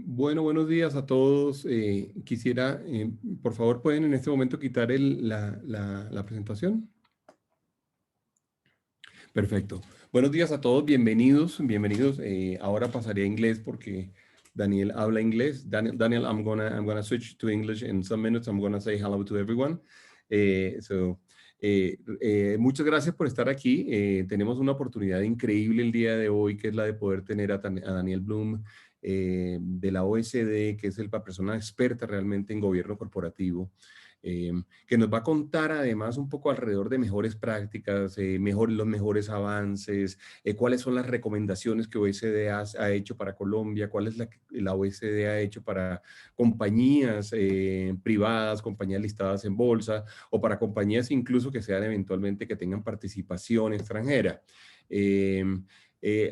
Bueno, buenos días a todos. Quisiera, por favor, pueden en este momento quitar la presentación. Perfecto. Buenos días a todos, bienvenidos, bienvenidos. Ahora pasaré a inglés porque Daniel habla inglés. Daniel, I'm gonna switch to English in some minutes. I'm gonna say hello to everyone. Muchas gracias por estar aquí. Tenemos una oportunidad increíble el día de hoy, que es la de poder tener a Daniel Blume de la Oecd, que es la persona experta realmente en gobierno corporativo. Que nos va a contar además un poco alrededor de mejores prácticas, los mejores avances, cuáles son las recomendaciones que Oecd ha hecho para Colombia, cuál es la Oecd ha hecho para compañías privadas, compañías listadas en bolsa o para compañías incluso que sean eventualmente que tengan participación extranjera.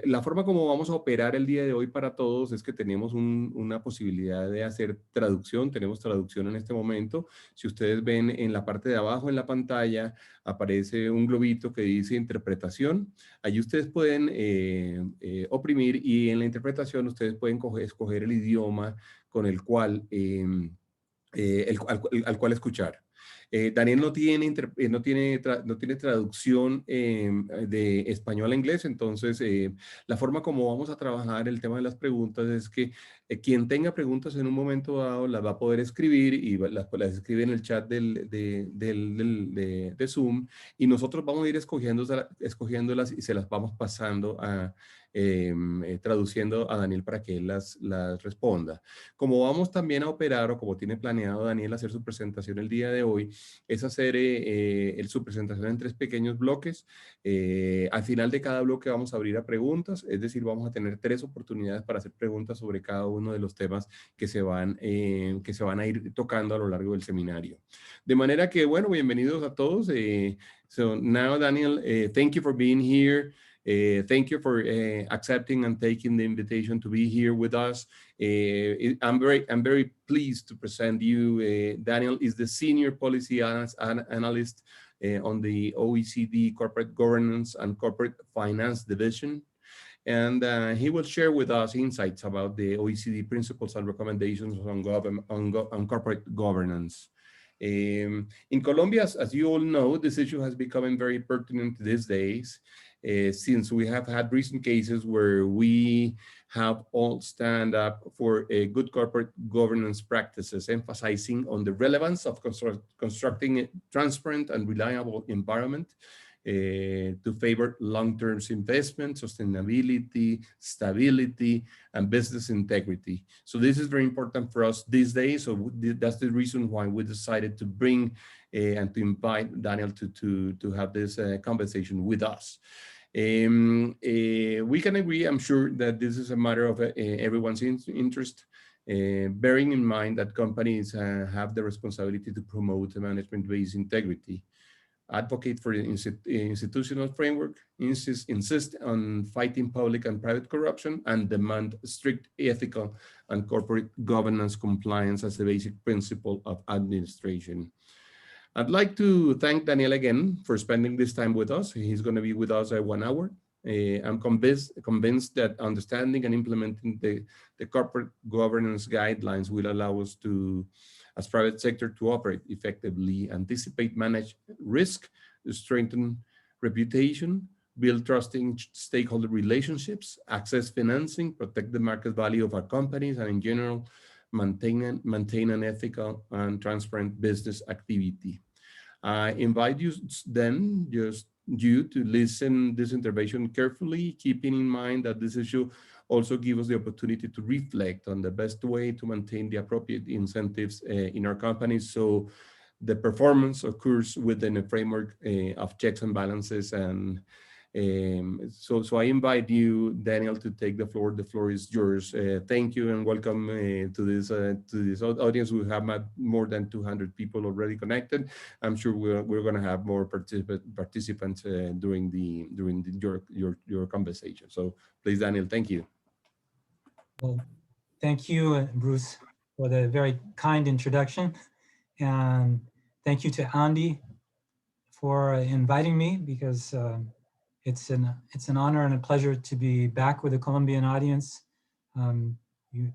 La forma como vamos a operar el día de hoy para todos es que tenemos una posibilidad de hacer traducción. Tenemos traducción en este momento. Si ustedes ven en la parte de abajo en la pantalla, aparece un globito que dice interpretación. Allí ustedes pueden oprimir y en la interpretación ustedes pueden escoger el idioma con el cual, al cual escuchar. Daniel no tiene traducción de español a inglés, entonces la forma como vamos a trabajar el tema de las preguntas es que quien tenga preguntas en un momento dado las va a poder escribir y las escribe en el chat de Zoom y nosotros vamos a ir escogiéndolas y se las vamos pasando traduciendo a Daniel para que él las responda. Como vamos también a operar o como tiene planeado Daniel hacer su presentación el día de hoy, es hacer su presentación en 3 pequeños bloques. Al final de cada bloque vamos a abrir a preguntas, es decir, vamos a tener 3 oportunidades para hacer preguntas sobre cada uno de los temas que se van a ir tocando a lo largo del seminario. De manera que, bueno, bienvenidos a todos. So now, Daniel, thank you for being here. Thank you for accepting and taking the invitation to be here with us. I'm very pleased to present you. Daniel is the Senior Policy Analyst on the OECD Corporate Governance and Corporate Finance Division. And he will share with us insights about the OECD principles and recommendations on corporate governance. In Colombia, as you all know, this issue has become very pertinent these days. Since we have had recent cases where we have all stand up for good corporate governance practices, emphasizing on the relevance of constructing a transparent and reliable environment to favor long-term investment, sustainability, stability, and business integrity. So this is very important for us these days. So that's the reason why we decided to bring and to invite Daniel to have this conversation with us. We can agree, I'm sure, that this is a matter of everyone's interest, bearing in mind that companies have the responsibility to promote management-based integrity, advocate for the institutional framework, insist on fighting public and private corruption, and demand strict ethical and corporate governance compliance as the basic principle of administration. I'd like to thank Daniel again for spending this time with us. He's going to be with us at 1 hour. I'm convinced that understanding and implementing the corporate governance guidelines will allow us to, as private sector, to operate effectively, anticipate, manage risk, strengthen reputation, build trusting stakeholder relationships, access financing, protect the market value of our companies, and in general, maintain an ethical and transparent business activity. I invite you then to listen this intervention carefully, keeping in mind that this issue also gives us the opportunity to reflect on the best way to maintain the appropriate incentives in our companies so the performance occurs within a framework of checks and balances. And so I invite you, Daniel, to take the floor. The floor is yours. Thank you and welcome to this audience. We have more than 200 people already connected. I'm sure we're going to have more participants during your conversation. So please, Daniel, thank you. Well, thank you, Bruce, for the very kind introduction, and thank you to ANDI for inviting me, because it's an honor and a pleasure to be back with a Colombian audience. You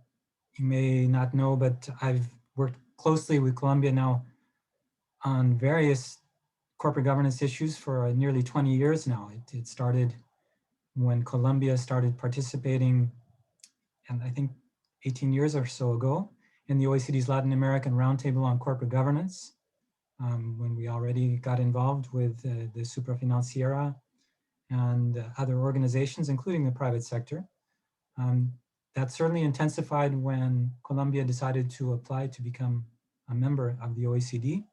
you may not know, but I've worked closely with Colombia now on various corporate governance issues for nearly 20 years now. It started when Colombia started participating, and I think 18 years or so ago, in the OECD's Latin American Roundtable on Corporate Governance, when we already got involved with the Superfinanciera and other organizations, including the private sector. That certainly intensified when Colombia decided to apply to become a member of the OECD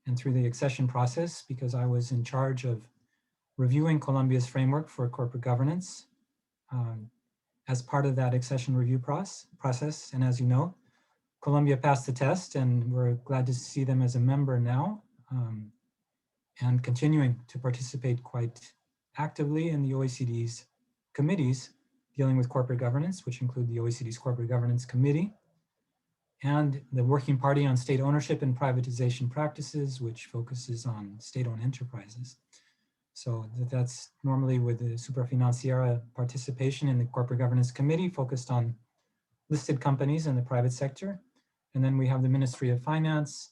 and through the accession process, because I was in charge of reviewing Colombia's framework for corporate governance as part of that accession review process. And as you know, Colombia passed the test, and we're glad to see them as a member now and continuing to participate quite actively in the OECD's committees dealing with corporate governance, which include the OECD's Corporate Governance Committee and the Working Party on State Ownership and Privatization Practices, which focuses on state-owned enterprises. So that's normally with the Superfinanciera participation in the Corporate Governance Committee focused on listed companies in the private sector. And then we have the Ministry of Finance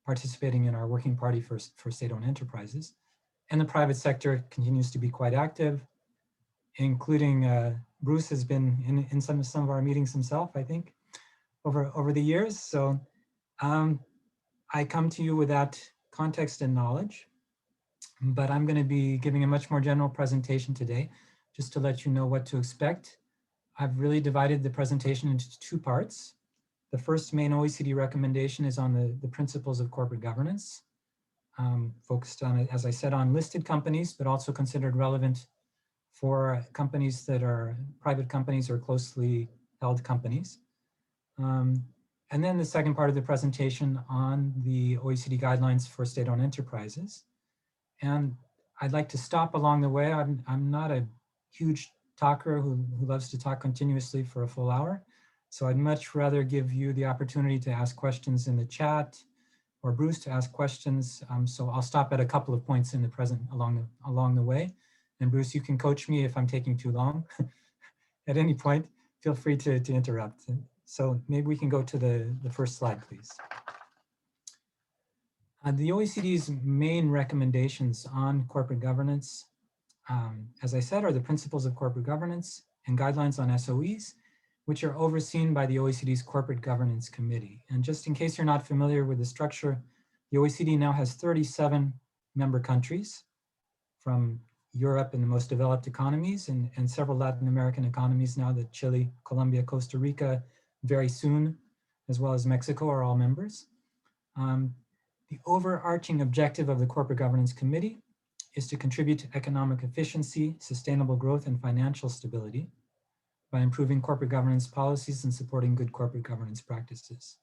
participating in our Working Party for state-owned enterprises. And the private sector continues to be quite active, including Bruce has been in some of our meetings himself, I think, over the years. So I come to you with that context and knowledge, but I'm going to be giving a much more general presentation today, just to let you know what to expect. I've really divided the presentation into two parts. The first main OECD recommendation is on the principles of corporate governance, focused on, as I said, on listed companies, but also considered relevant for companies that are private companies or closely held companies. And then the second part of the presentation on the OECD guidelines for state-owned enterprises. And I'd like to stop along the way. I'm not a huge talker who loves to talk continuously for a full hour. So I'd much rather give you the opportunity to ask questions in the chat or Bruce to ask questions. So I'll stop at a couple of points in the present along the way. And Bruce, you can coach me if I'm taking too long. At any point, feel free to interrupt. So maybe we can go to the first slide, please. The OECD's main recommendations on corporate governance, as I said, are the principles of corporate governance and guidelines on SOEs, which are overseen by the OECD's Corporate Governance Committee. And just in case you're not familiar with the structure, the OECD now has 37 member countries from Europe and the most developed economies and several Latin American economies now that Chile, Colombia, Costa Rica, very soon, as well as Mexico are all members. The overarching objective of the Corporate Governance Committee is to contribute to economic efficiency, sustainable growth, and financial stability by improving corporate governance policies and supporting good corporate governance practices.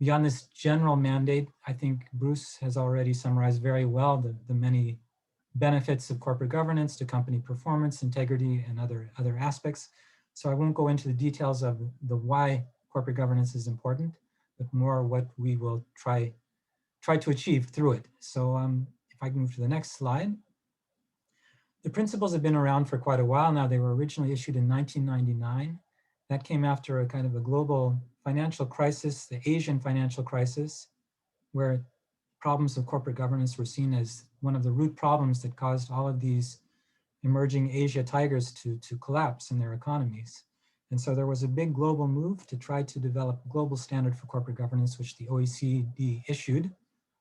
Beyond this general mandate, I think Bruce has already summarized very well the many benefits of corporate governance to company performance, integrity, and other aspects. So I won't go into the details of the why corporate governance is important, but more what we will try to achieve through it. So if I can move to the next slide. The principles have been around for quite a while now. They were originally issued in 1999. That came after a kind of a global financial crisis, the Asian financial crisis, where problems of corporate governance were seen as one of the root problems that caused all of these emerging Asia tigers to collapse in their economies. And so there was a big global move to try to develop a global standard for corporate governance, which the OECD issued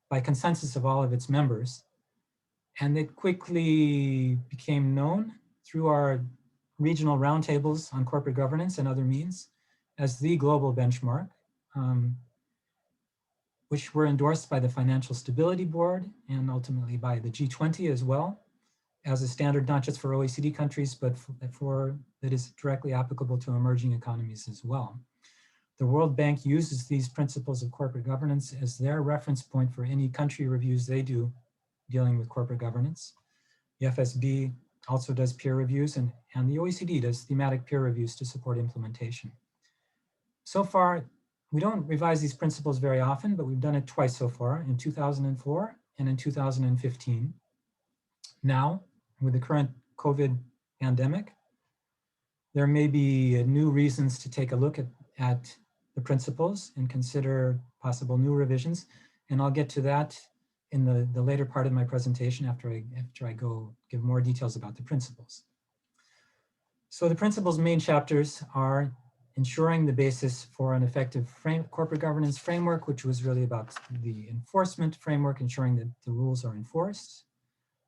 by consensus of all of its members. And it quickly became known through our regional roundtables on corporate governance and other means as the global benchmark, which were endorsed by the Financial Stability Board and ultimately by the G20 as well, as a standard not just for OECD countries, but for that is directly applicable to emerging economies as well. The World Bank uses these principles of corporate governance as their reference point for any country reviews they do dealing with corporate governance. The FSB also does peer reviews, and the OECD does thematic peer reviews to support implementation. So far, we don't revise these principles very often, but we've done it twice so far, in 2004 and in 2015. Now, with the current COVID pandemic, there may be new reasons to take a look at the principles and consider possible new revisions. And I'll get to that in the later part of my presentation after I go give more details about the principles. So the principles' main chapters are ensuring the basis for an effective corporate governance framework, which was really about the enforcement framework, ensuring that the rules are enforced,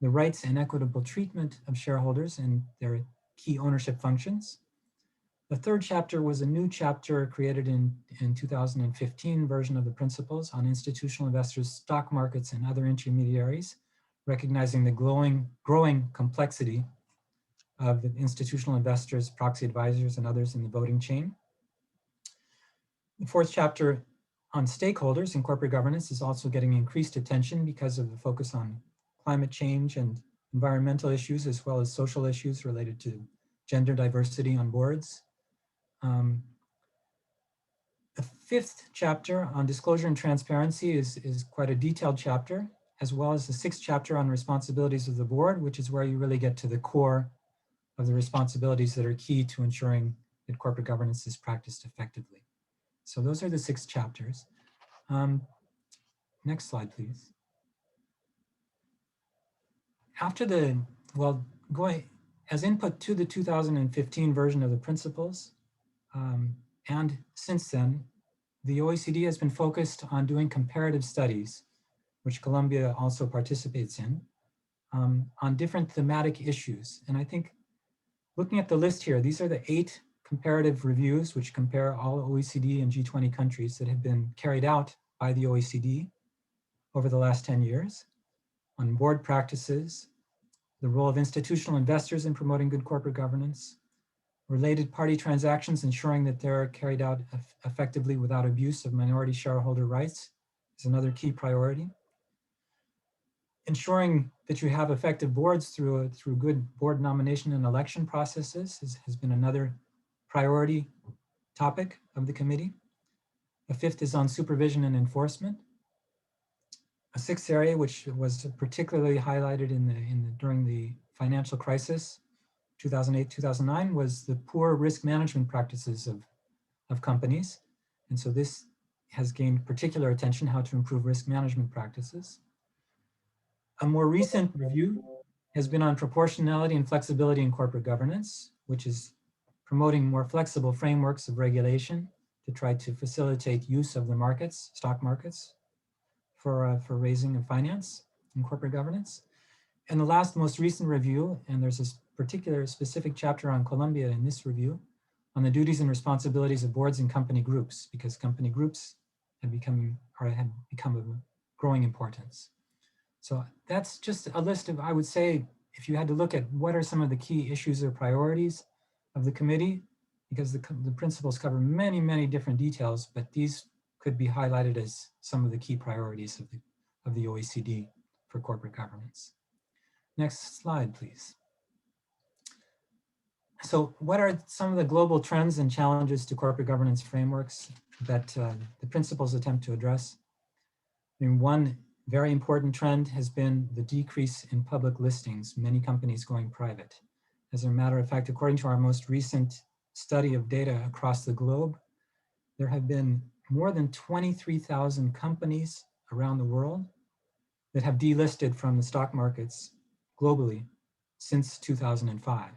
the rights and equitable treatment of shareholders and their key ownership functions. The third chapter was a new chapter created in 2015 version of the principles on institutional investors, stock markets, and other intermediaries, recognizing the growing complexity of institutional investors, proxy advisors, and others in the voting chain. The fourth chapter on stakeholders in corporate governance is also getting increased attention because of the focus on climate change and environmental issues, as well as social issues related to gender diversity on boards. The fifth chapter on disclosure and transparency is quite a detailed chapter, as well as the sixth chapter on responsibilities of the board, which is where you really get to the core of the responsibilities that are key to ensuring that corporate governance is practiced effectively. So those are the 6 chapters. Next slide, please. After going as input to the 2015 version of the principles, and since then, the OECD has been focused on doing comparative studies, which Colombia also participates in, on different thematic issues. And I think looking at the list here, these are the 8 comparative reviews which compare all OECD and G20 countries that have been carried out by the OECD over the last 10 years on board practices, the role of institutional investors in promoting good corporate governance, related party transactions, ensuring that they're carried out effectively without abuse of minority shareholder rights is another key priority. Ensuring that you have effective boards through good board nomination and election processes has been another priority topic of the committee. The 5th is on supervision and enforcement. A 6th area, which was particularly highlighted during the financial crisis, 2008, 2009, was the poor risk management practices of companies. And so this has gained particular attention, how to improve risk management practices. A more recent review has been on proportionality and flexibility in corporate governance, which is promoting more flexible frameworks of regulation to try to facilitate use of the markets, stock markets, for raising of finance in corporate governance. And the last most recent review, and there's this particular specific chapter on Colombia in this review, on the duties and responsibilities of boards and company groups, because company groups have become of growing importance. So that's just a list of, I would say, if you had to look at what are some of the key issues or priorities of the committee, because the principles cover many, many different details, but these could be highlighted as some of the key priorities of the OECD for corporate governance. Next slide, please. So what are some of the global trends and challenges to corporate governance frameworks that the principles attempt to address? I mean, one very important trend has been the decrease in public listings, many companies going private. As a matter of fact, according to our most recent study of data across the globe, there have been more than 23,000 companies around the world that have delisted from the stock markets globally since 2005.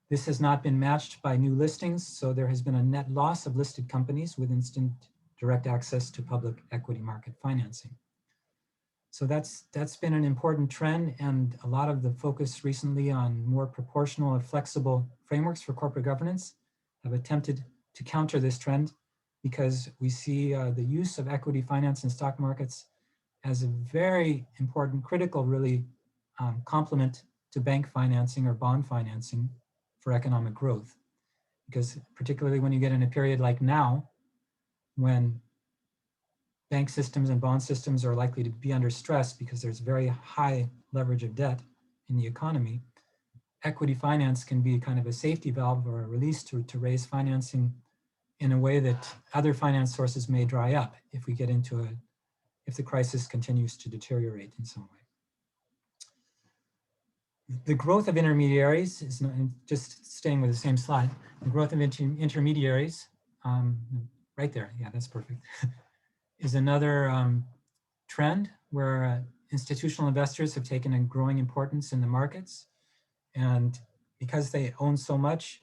This has not been matched by new listings, so there has been a net loss of listed companies with instant direct access to public equity market financing. So that's been an important trend, and a lot of the focus recently on more proportional and flexible frameworks for corporate governance have attempted to counter this trend, because we see the use of equity finance in stock markets as a very important, critical, really, complement to bank financing or bond financing for economic growth. Because particularly when you get in a period like now, when bank systems and bond systems are likely to be under stress because there's very high leverage of debt in the economy, equity finance can be kind of a safety valve or a release to raise financing in a way that other finance sources may dry up if we get into if the crisis continues to deteriorate in some way. The growth of intermediaries is not, just staying with the same slide, the growth of intermediaries, right there, yeah, that's perfect, is another trend where institutional investors have taken a growing importance in the markets. And because they own so much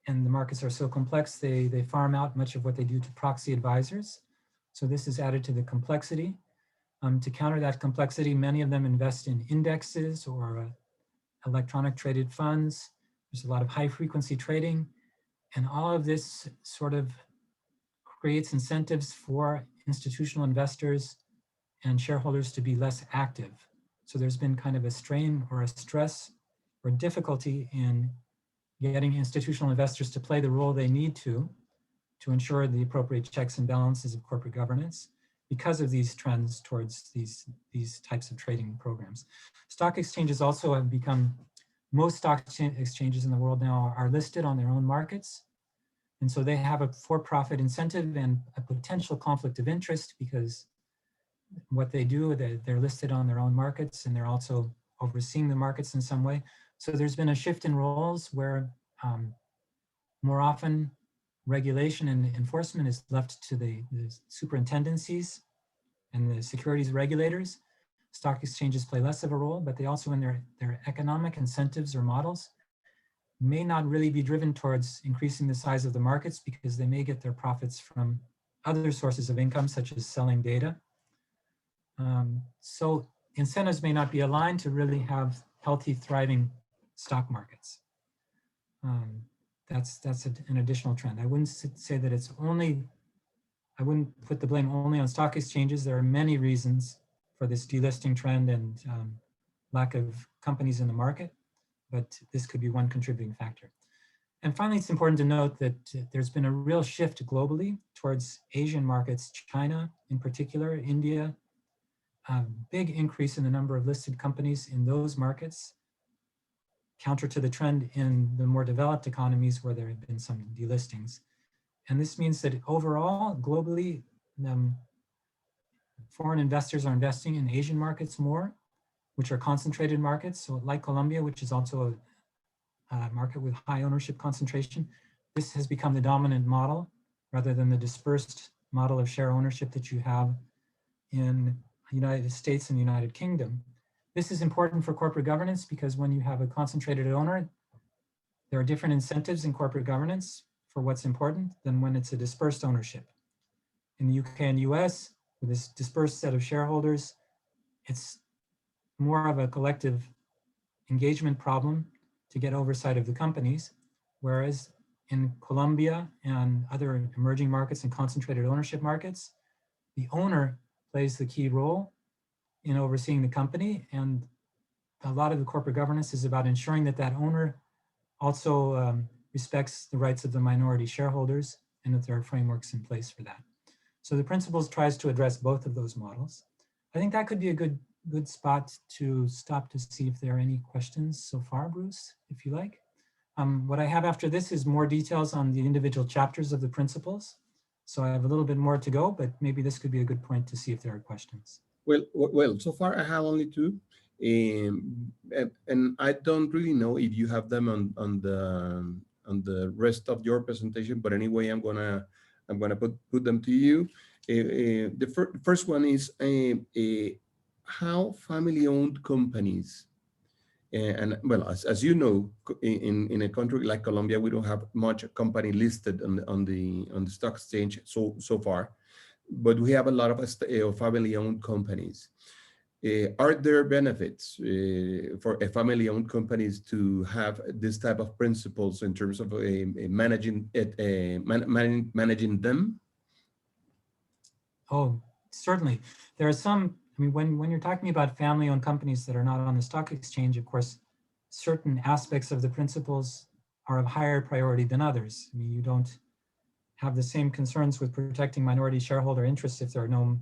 and the markets are so complex, they farm out much of what they do to proxy advisors. So this is added to the complexity. To counter that complexity, many of them invest in indexes or electronic traded funds. There's a lot of high frequency trading, and all of this sort of creates incentives for institutional investors and shareholders to be less active. So there's been kind of a strain or a stress or difficulty in getting institutional investors to play the role they need to ensure the appropriate checks and balances of corporate governance because of these trends towards these types of trading programs. Stock exchanges also have become, most stock exchanges in the world now are listed on their own markets. And so they have a for-profit incentive and a potential conflict of interest because what they do, they're listed on their own markets and they're also overseeing the markets in some way. So there's been a shift in roles where more often regulation and enforcement is left to the superintendencies and the securities regulators. Stock exchanges play less of a role, but they also in their economic incentives or models may not really be driven towards increasing the size of the markets because they may get their profits from other sources of income, such as selling data. So incentives may not be aligned to really have healthy, thriving stock markets. That's an additional trend. I wouldn't say that it's only, I wouldn't put the blame only on stock exchanges. There are many reasons for this delisting trend and lack of companies in the market, but this could be one contributing factor. And finally, it's important to note that there's been a real shift globally towards Asian markets, China in particular, India, a big increase in the number of listed companies in those markets, counter to the trend in the more developed economies where there have been some delistings. And this means that overall, globally, foreign investors are investing in Asian markets more, which are concentrated markets. So like Colombia, which is also a market with high ownership concentration, this has become the dominant model rather than the dispersed model of share ownership that you have in the United States and the United Kingdom. This is important for corporate governance because when you have a concentrated owner, there are different incentives in corporate governance for what's important than when it's a dispersed ownership. In the UK and US, with this dispersed set of shareholders, it's more of a collective engagement problem to get oversight of the companies, whereas in Colombia and other emerging markets and concentrated ownership markets, the owner plays the key role in overseeing the company, and a lot of the corporate governance is about ensuring that that owner also respects the rights of the minority shareholders and that there are frameworks in place for that. So the Principios tries to address both of those models. I think that could be a good spot to stop to see if there are any questions so far, Bruce, if you like. What I have after this is more details on the individual chapters of the Principios. So I have a little bit more to go, but maybe this could be a good point to see if there are questions. Well, so far I have only two, and I don't really know if you have them on the rest of your presentation. But anyway, I'm gonna put them to you. The first one is how family-owned companies, and well, as you know, in a country like Colombia, we don't have much company listed on the stock exchange so far. But we have a lot of family-owned companies. Are there benefits for a family-owned companies to have this type of principles in terms of managing them? Oh, certainly. There are some, I mean, when you're talking about family-owned companies that are not on the stock exchange, of course, certain aspects of the principles are of higher priority than others. I mean, you don't have the same concerns with protecting minority shareholder interests if there are no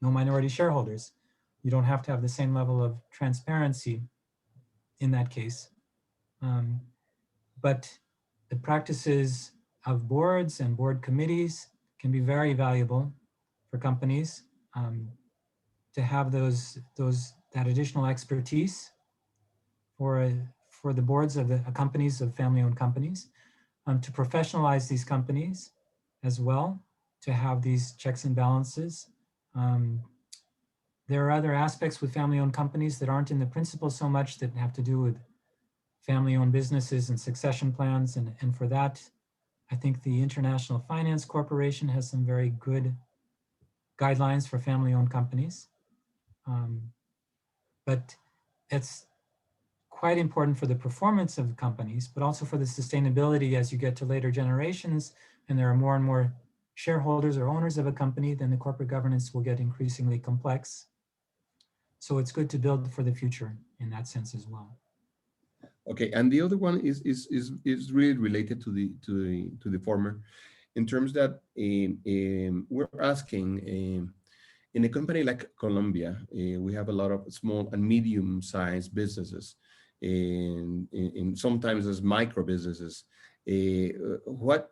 minority shareholders. You don't have to have the same level of transparency in that case. But the practices of boards and board committees can be very valuable for companies to have that additional expertise for the boards of the companies, of family-owned companies, to professionalize these companies as well, to have these checks and balances. There are other aspects with family-owned companies that aren't in the principles so much, that have to do with family-owned businesses and succession plans. And for that, I think the International Finance Corporation has some very good guidelines for family-owned companies. But it's quite important for the performance of the companies, but also for the sustainability as you get to later generations, and there are more and more shareholders or owners of a company, then the corporate governance will get increasingly complex. So it's good to build for the future in that sense as well. Okay, and the other one is really related to the former, in terms that we're asking, in a company like Colombia, we have a lot of small and medium-sized businesses, and sometimes as micro businesses. What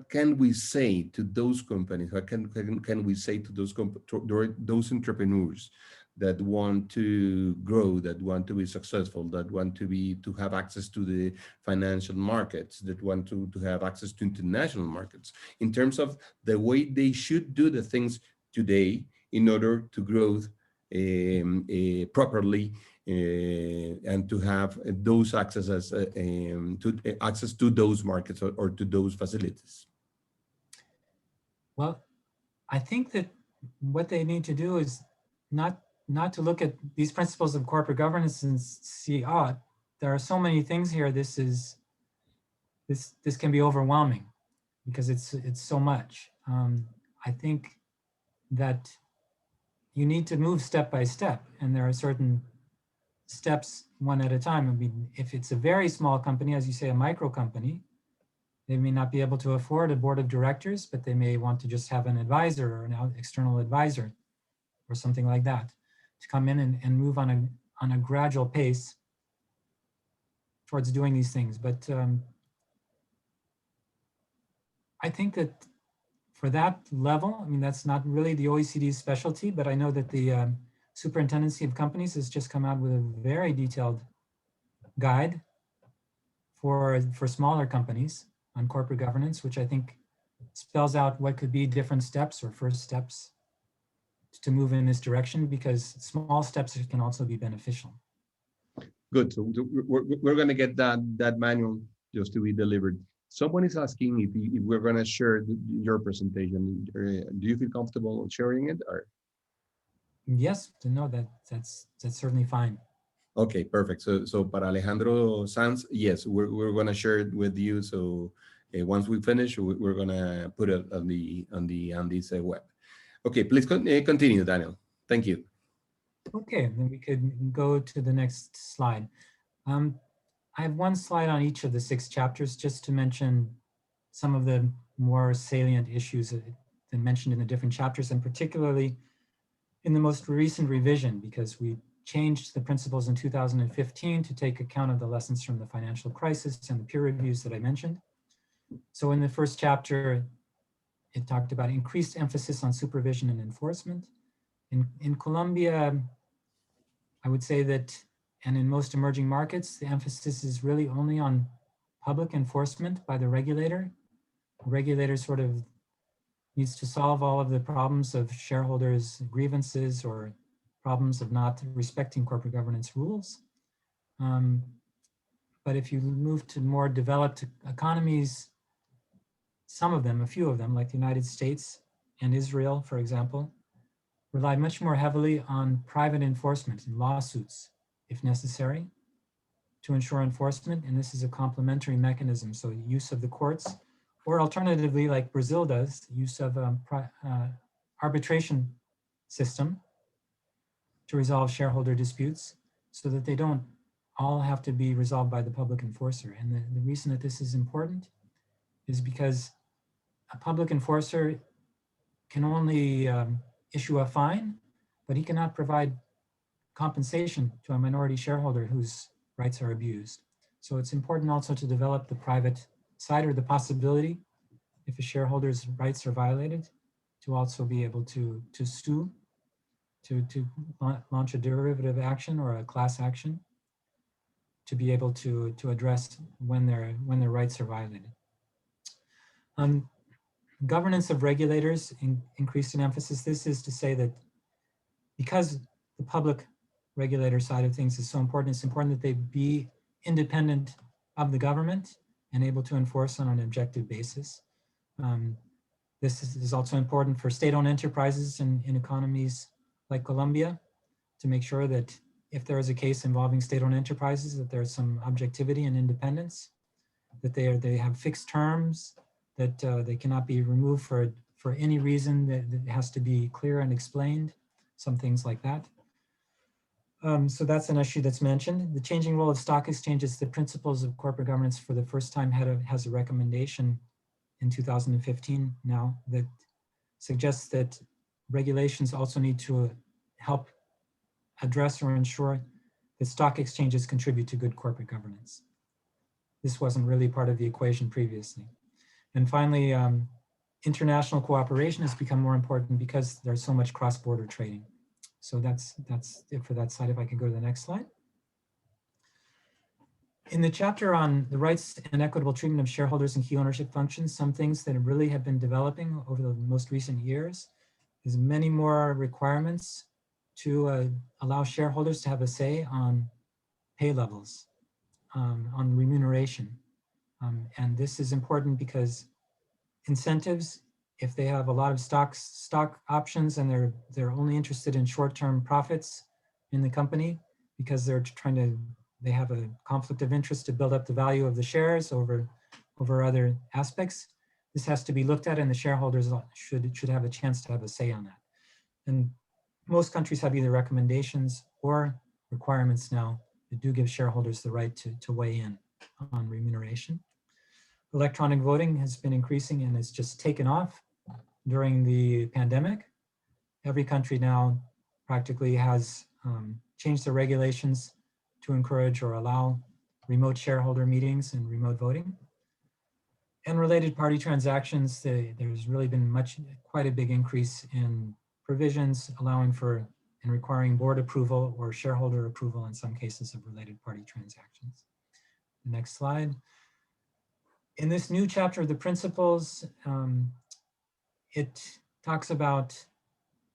can we say to those companies? What can we say to those entrepreneurs that want to grow, that want to be successful, that want to have access to the financial markets, that want to have access to international markets, in terms of the way they should do the things today in order to grow properly, and to have those access to those markets, or to those facilities? Well, I think that what they need to do is not to look at these principles of corporate governance and see, oh, there are so many things here. This can be overwhelming because it's so much. I think that you need to move step by step, and there are certain steps one at a time. I mean, if it's a very small company, as you say, a micro company, they may not be able to afford a board of directors, but they may want to just have an advisor or an external advisor or something like that to come in and move on a gradual pace towards doing these things. But I think that for that level, I mean, that's not really the OECD's specialty, but I know that the Superintendency of Companies has just come out with a very detailed guide for smaller companies on corporate governance, which I think spells out what could be different steps or first steps to move in this direction, because small steps can also be beneficial. Good. So we're going to get that manual just to be delivered. Someone is asking if we're going to share your presentation. Do you feel comfortable sharing it? Or? Yes, no, that's certainly fine. Okay, perfect. So para Alejandro Sanz, yes, we're going to share it with you. So once we finish, we're going to put it on the ANDI's web. Okay, please continue, Daniel. Thank you. Okay, then we could go to the next slide. I have one slide on each of the 6 chapters just to mention some of the more salient issues that mentioned in the different chapters, and particularly in the most recent revision, because we changed the principles in 2015 to take account of the lessons from the financial crisis and the peer reviews that I mentioned. So in the first chapter, it talked about increased emphasis on supervision and enforcement. In Colombia, I would say that, and in most emerging markets, the emphasis is really only on public enforcement by the regulator. The regulator sort of needs to solve all of the problems of shareholders' grievances or problems of not respecting corporate governance rules. But if you move to more developed economies, some of them, a few of them, like the United States and Israel, for example, rely much more heavily on private enforcement and lawsuits, if necessary, to ensure enforcement. And this is a complementary mechanism. So use of the courts, or alternatively, like Brazil does, use of arbitration system to resolve shareholder disputes, so that they don't all have to be resolved by the public enforcer. And the reason that this is important is because a public enforcer can only issue a fine, but he cannot provide compensation to a minority shareholder whose rights are abused. So it's important also to develop the private side, or the possibility, if a shareholder's rights are violated, to also be able to sue to launch a derivative action or a class action to be able to address when their rights are violated. Governance of regulators increased in emphasis. This is to say that because the public regulator side of things is so important, it's important that they be independent of the government and able to enforce on an objective basis. This is also important for state-owned enterprises in economies like Colombia to make sure that if there is a case involving state-owned enterprises, that there's some objectivity and independence, that they have fixed terms, that they cannot be removed for any reason, that it has to be clear and explained, some things like that. So that's an issue that's mentioned. The changing role of stock exchanges, the Principles of Corporate Governance for the first time has a recommendation in 2015 now that suggests that regulations also need to help address or ensure that stock exchanges contribute to good corporate governance. This wasn't really part of the equation previously. And finally, international cooperation has become more important because there's so much cross-border trading. So that's it for that slide. If I can go to the next slide. In the chapter on the rights and equitable treatment of shareholders and key ownership functions, some things that really have been developing over the most recent years is many more requirements to allow shareholders to have a say on pay levels, on remuneration. And this is important because incentives, if they have a lot of stock options and they're only interested in short-term profits in the company because they have a conflict of interest to build up the value of the shares over other aspects. This has to be looked at, and the shareholders should have a chance to have a say on that. And most countries have either recommendations or requirements now that do give shareholders the right to weigh in on remuneration. Electronic voting has been increasing and has just taken off during the pandemic. Every country now practically has changed their regulations to encourage or allow remote shareholder meetings and remote voting. And related party transactions, there's really been quite a big increase in provisions allowing for and requiring board approval or shareholder approval in some cases of related party transactions. The next slide. In this new chapter of the Principles, it talks about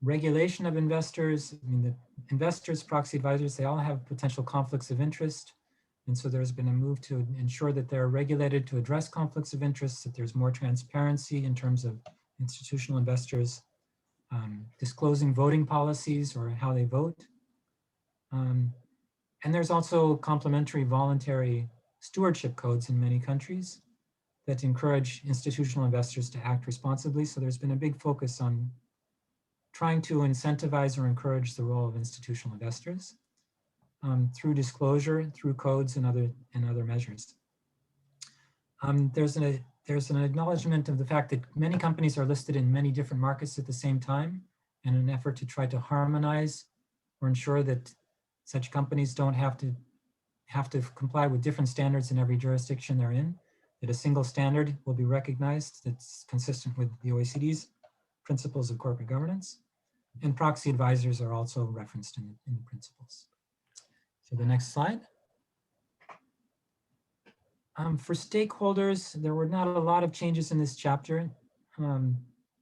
regulation of investors. I mean, the investors, proxy advisors, they all have potential conflicts of interest. And so there's been a move to ensure that they're regulated to address conflicts of interest, that there's more transparency in terms of institutional investors disclosing voting policies or how they vote. And there's also complementary voluntary stewardship codes in many countries that encourage institutional investors to act responsibly. So there's been a big focus on trying to incentivize or encourage the role of institutional investors through disclosure, through codes and other measures. There's an acknowledgement of the fact that many companies are listed in many different markets at the same time in an effort to try to harmonize or ensure that such companies don't have to comply with different standards in every jurisdiction they're in, that a single standard will be recognized that's consistent with the OECD's Principles of Corporate Governance. And proxy advisors are also referenced in the principles. So the next slide. For stakeholders, there were not a lot of changes in this chapter.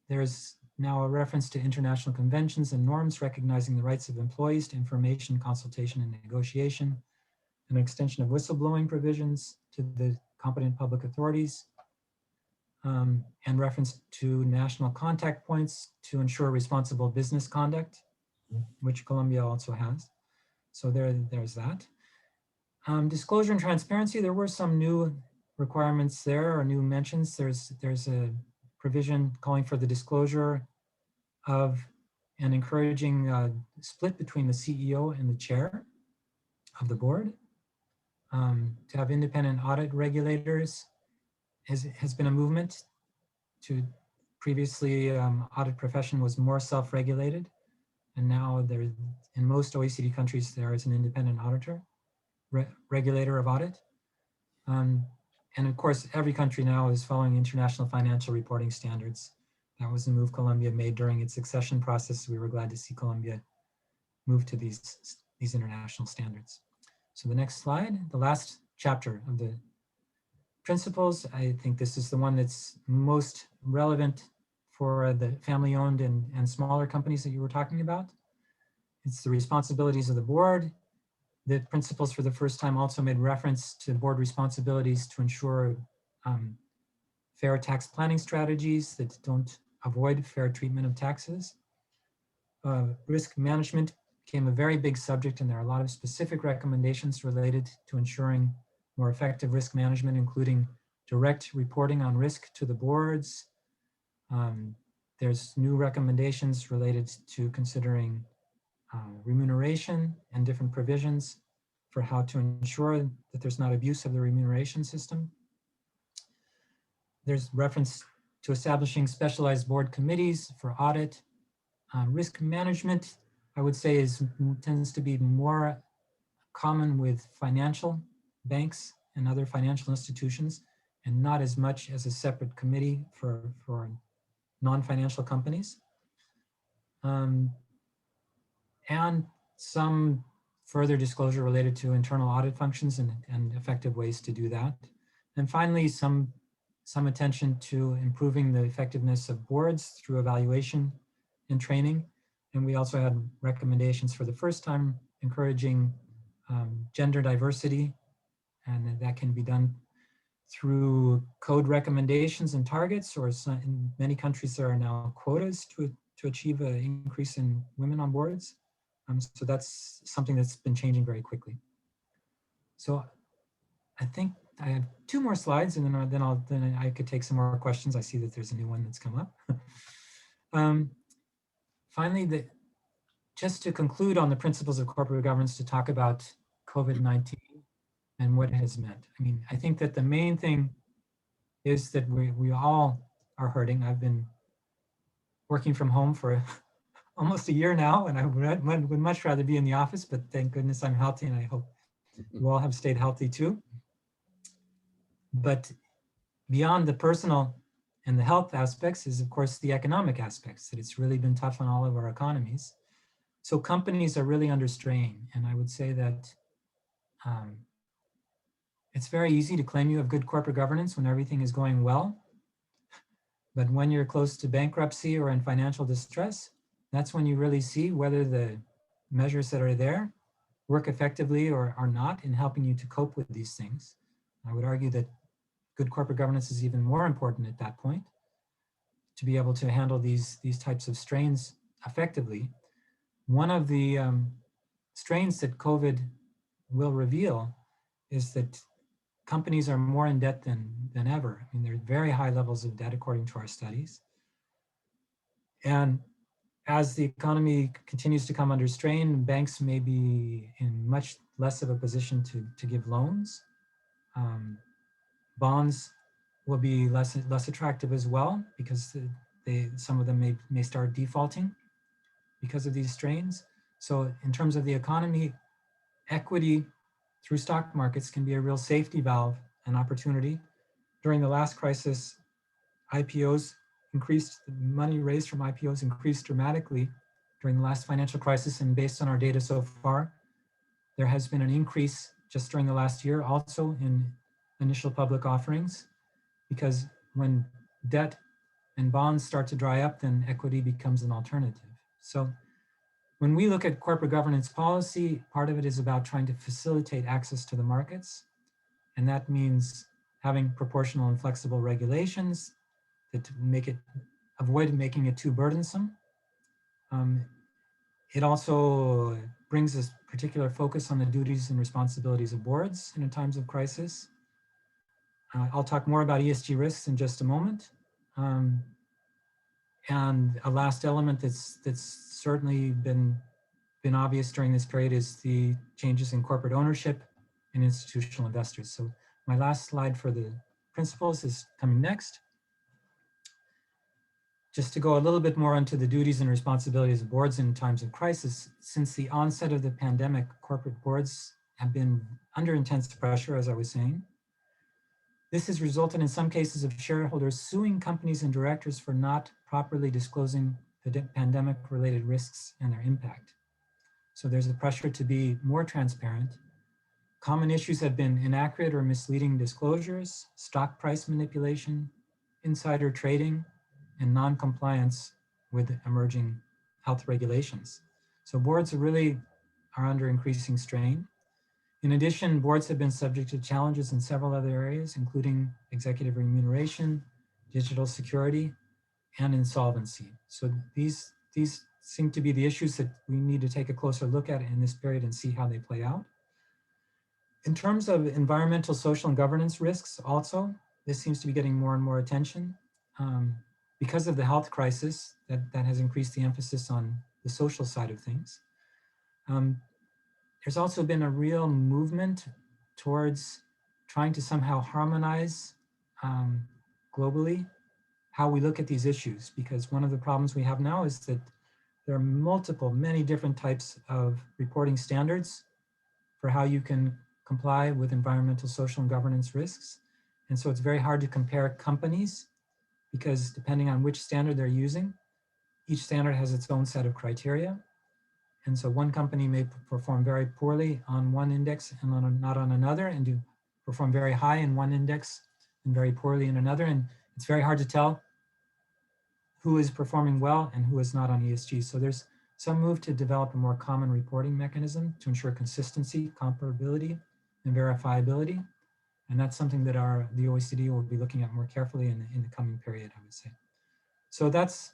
There's now a reference to international conventions and norms recognizing the rights of employees to information, consultation, and negotiation, an extension of whistleblowing provisions to the competent public authorities, and reference to national contact points to ensure responsible business conduct, which Colombia also has. So there's that. Disclosure and transparency, there were some new requirements there or new mentions. There's a provision calling for the disclosure of and encouraging a split between the CEO and the chair of the board. To have independent audit regulators has been a movement. To previously, audit profession was more self-regulated, and now in most OECD countries there is an independent auditor, regulator of audit. And of course, every country now is following international financial reporting standards. That was a move Colombia made during its accession process. We were glad to see Colombia move to these international standards. So the next slide, the last chapter of the principles, I think this is the one that's most relevant for the family-owned and smaller companies that you were talking about. It's the responsibilities of the board. The principles for the first time also made reference to board responsibilities to ensure fair tax planning strategies that don't avoid fair treatment of taxes. Risk management became a very big subject, and there are a lot of specific recommendations related to ensuring more effective risk management, including direct reporting on risk to the boards. There's new recommendations related to considering remuneration and different provisions for how to ensure that there's not abuse of the remuneration system. There's reference to establishing specialized board committees for audit. Risk management, I would say, tends to be more common with financial banks and other financial institutions, and not as much as a separate committee for non-financial companies. And some further disclosure related to internal audit functions and effective ways to do that. And finally, some attention to improving the effectiveness of boards through evaluation and training. And we also had recommendations for the first time encouraging gender diversity, and that can be done through code recommendations and targets, or in many countries there are now quotas to achieve an increase in women on boards. So that's something that's been changing very quickly. So I think I have 2 more slides, and then I could take some more questions. I see that there's a new one that's come up. Finally, just to conclude on the principles of corporate governance, to talk about COVID-19 and what it has meant. I mean, I think that the main thing is that we all are hurting. I've been working from home for almost a year now, and I would much rather be in the office, but thank goodness I'm healthy, and I hope you all have stayed healthy too. But beyond the personal and the health aspects is, of course, the economic aspects, that it's really been tough on all of our economies. So companies are really under strain, and I would say that it's very easy to claim you have good corporate governance when everything is going well. But when you're close to bankruptcy or in financial distress, that's when you really see whether the measures that are there work effectively or are not in helping you to cope with these things. I would argue that good corporate governance is even more important at that point, to be able to handle these types of strains effectively. One of the strains that COVID will reveal is that companies are more in debt than ever. I mean, there are very high levels of debt according to our studies. And as the economy continues to come under strain, banks may be in much less of a position to give loans. Bonds will be less attractive as well, because some of them may start defaulting because of these strains. So in terms of the economy, equity through stock markets can be a real safety valve and opportunity. During the last crisis, IPOs increased, the money raised from IPOs increased dramatically during the last financial crisis, and based on our data so far, there has been an increase just during the last year also in initial public offerings, because when debt and bonds start to dry up, then equity becomes an alternative. So when we look at corporate governance policy, part of it is about trying to facilitate access to the markets. And that means having proportional and flexible regulations that avoid making it too burdensome. It also brings a particular focus on the duties and responsibilities of boards in times of crisis. I'll talk more about ESG risks in just a moment. And a last element that's certainly been obvious during this period is the changes in corporate ownership and institutional investors. So my last slide for the principles is coming next. Just to go a little bit more into the duties and responsibilities of boards in times of crisis, since the onset of the pandemic, corporate boards have been under intense pressure, as I was saying. This has resulted in some cases of shareholders suing companies and directors for not properly disclosing the pandemic-related risks and their impact. So there's a pressure to be more transparent. Common issues have been inaccurate or misleading disclosures, stock price manipulation, insider trading, and non-compliance with emerging health regulations. So boards are under increasing strain. In addition, boards have been subject to challenges in several other areas, including executive remuneration, digital security, and insolvency. So these seem to be the issues that we need to take a closer look at in this period and see how they play out. In terms of environmental, social, and governance risks also, this seems to be getting more and more attention because of the health crisis that has increased the emphasis on the social side of things. There's also been a real movement towards trying to somehow harmonize globally how we look at these issues, because one of the problems we have now is that there are many different types of reporting standards for how you can comply with environmental, social, and governance risks. And so it's very hard to compare companies because depending on which standard they're using, each standard has its own set of criteria. And so one company may perform very poorly on one index and not on another, and perform very high in one index and very poorly in another. And it's very hard to tell who is performing well and who is not on ESG. So there's some move to develop a more common reporting mechanism to ensure consistency, comparability, and verifiability. And that's something that the OECD will be looking at more carefully in the coming period, I would say. So that's,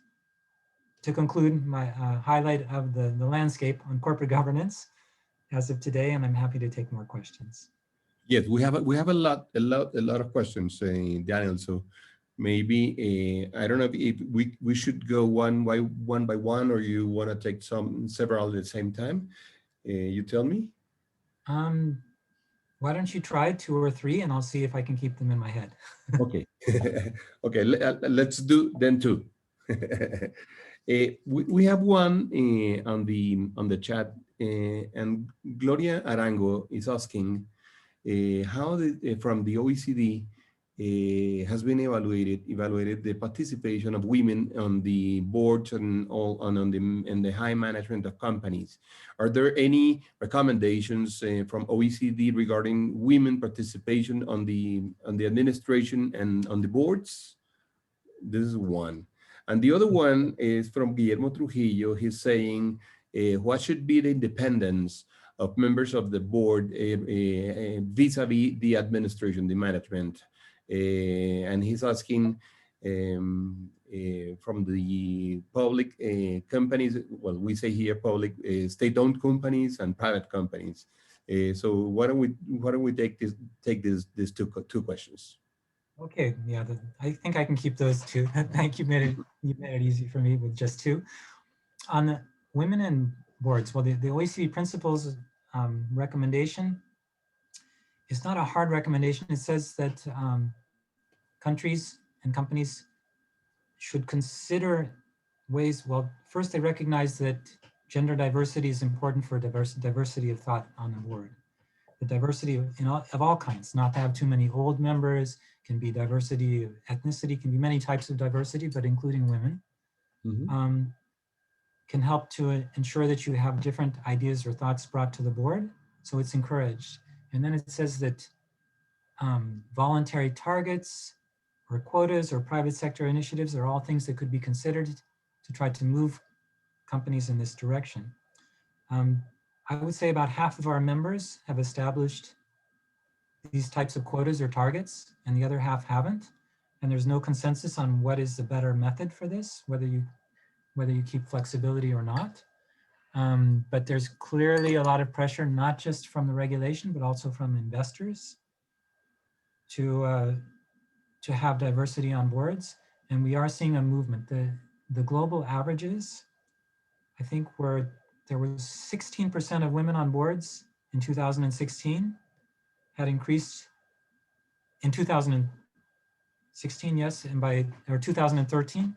to conclude, my highlight of the landscape on corporate governance as of today, and I'm happy to take more questions. Yes, we have a lot of questions, Daniel. So maybe I don't know if we should go one by one, or you want to take several at the same time. You tell me. Why don't you try 2 or 3, and I'll see if I can keep them in my head. Okay, okay. Let's do then 2. We have one on the chat, and Gloria Arango is asking how from the OECD has been evaluated the participation of women on the boards and on the high management of companies. Are there any recommendations from OECD regarding women participation on the administration and on the boards? This is one. And the other one is from Guillermo Trujillo. He's saying, what should be the independence of members of the board vis-a-vis the administration, the management? And he's asking from the public companies, well, we say here public, state-owned companies and private companies. So why don't we take these two questions? Okay, yeah, I think I can keep those 2. Thank you. You made it easy for me with just 2. On the women in boards, well, the OECD principles recommendation is not a hard recommendation. It says that countries and companies should consider ways, well, first they recognize that gender diversity is important for diversity of thought on the board. The diversity of all kinds, not to have too many old members, can be diversity of ethnicity, can be many types of diversity, but including women, can help to ensure that you have different ideas or thoughts brought to the board. So it's encouraged. And then it says that voluntary targets or quotas or private sector initiatives are all things that could be considered to try to move companies in this direction. I would say about half of our members have established these types of quotas or targets, and the other half haven't. And there's no consensus on what is the better method for this, whether you keep flexibility or not. But there's clearly a lot of pressure, not just from the regulation, but also from investors to have diversity on boards. And we are seeing a movement. The global averages, I think, there was 16% of women on boards in 2016, had increased in 2016, yes, or 2013.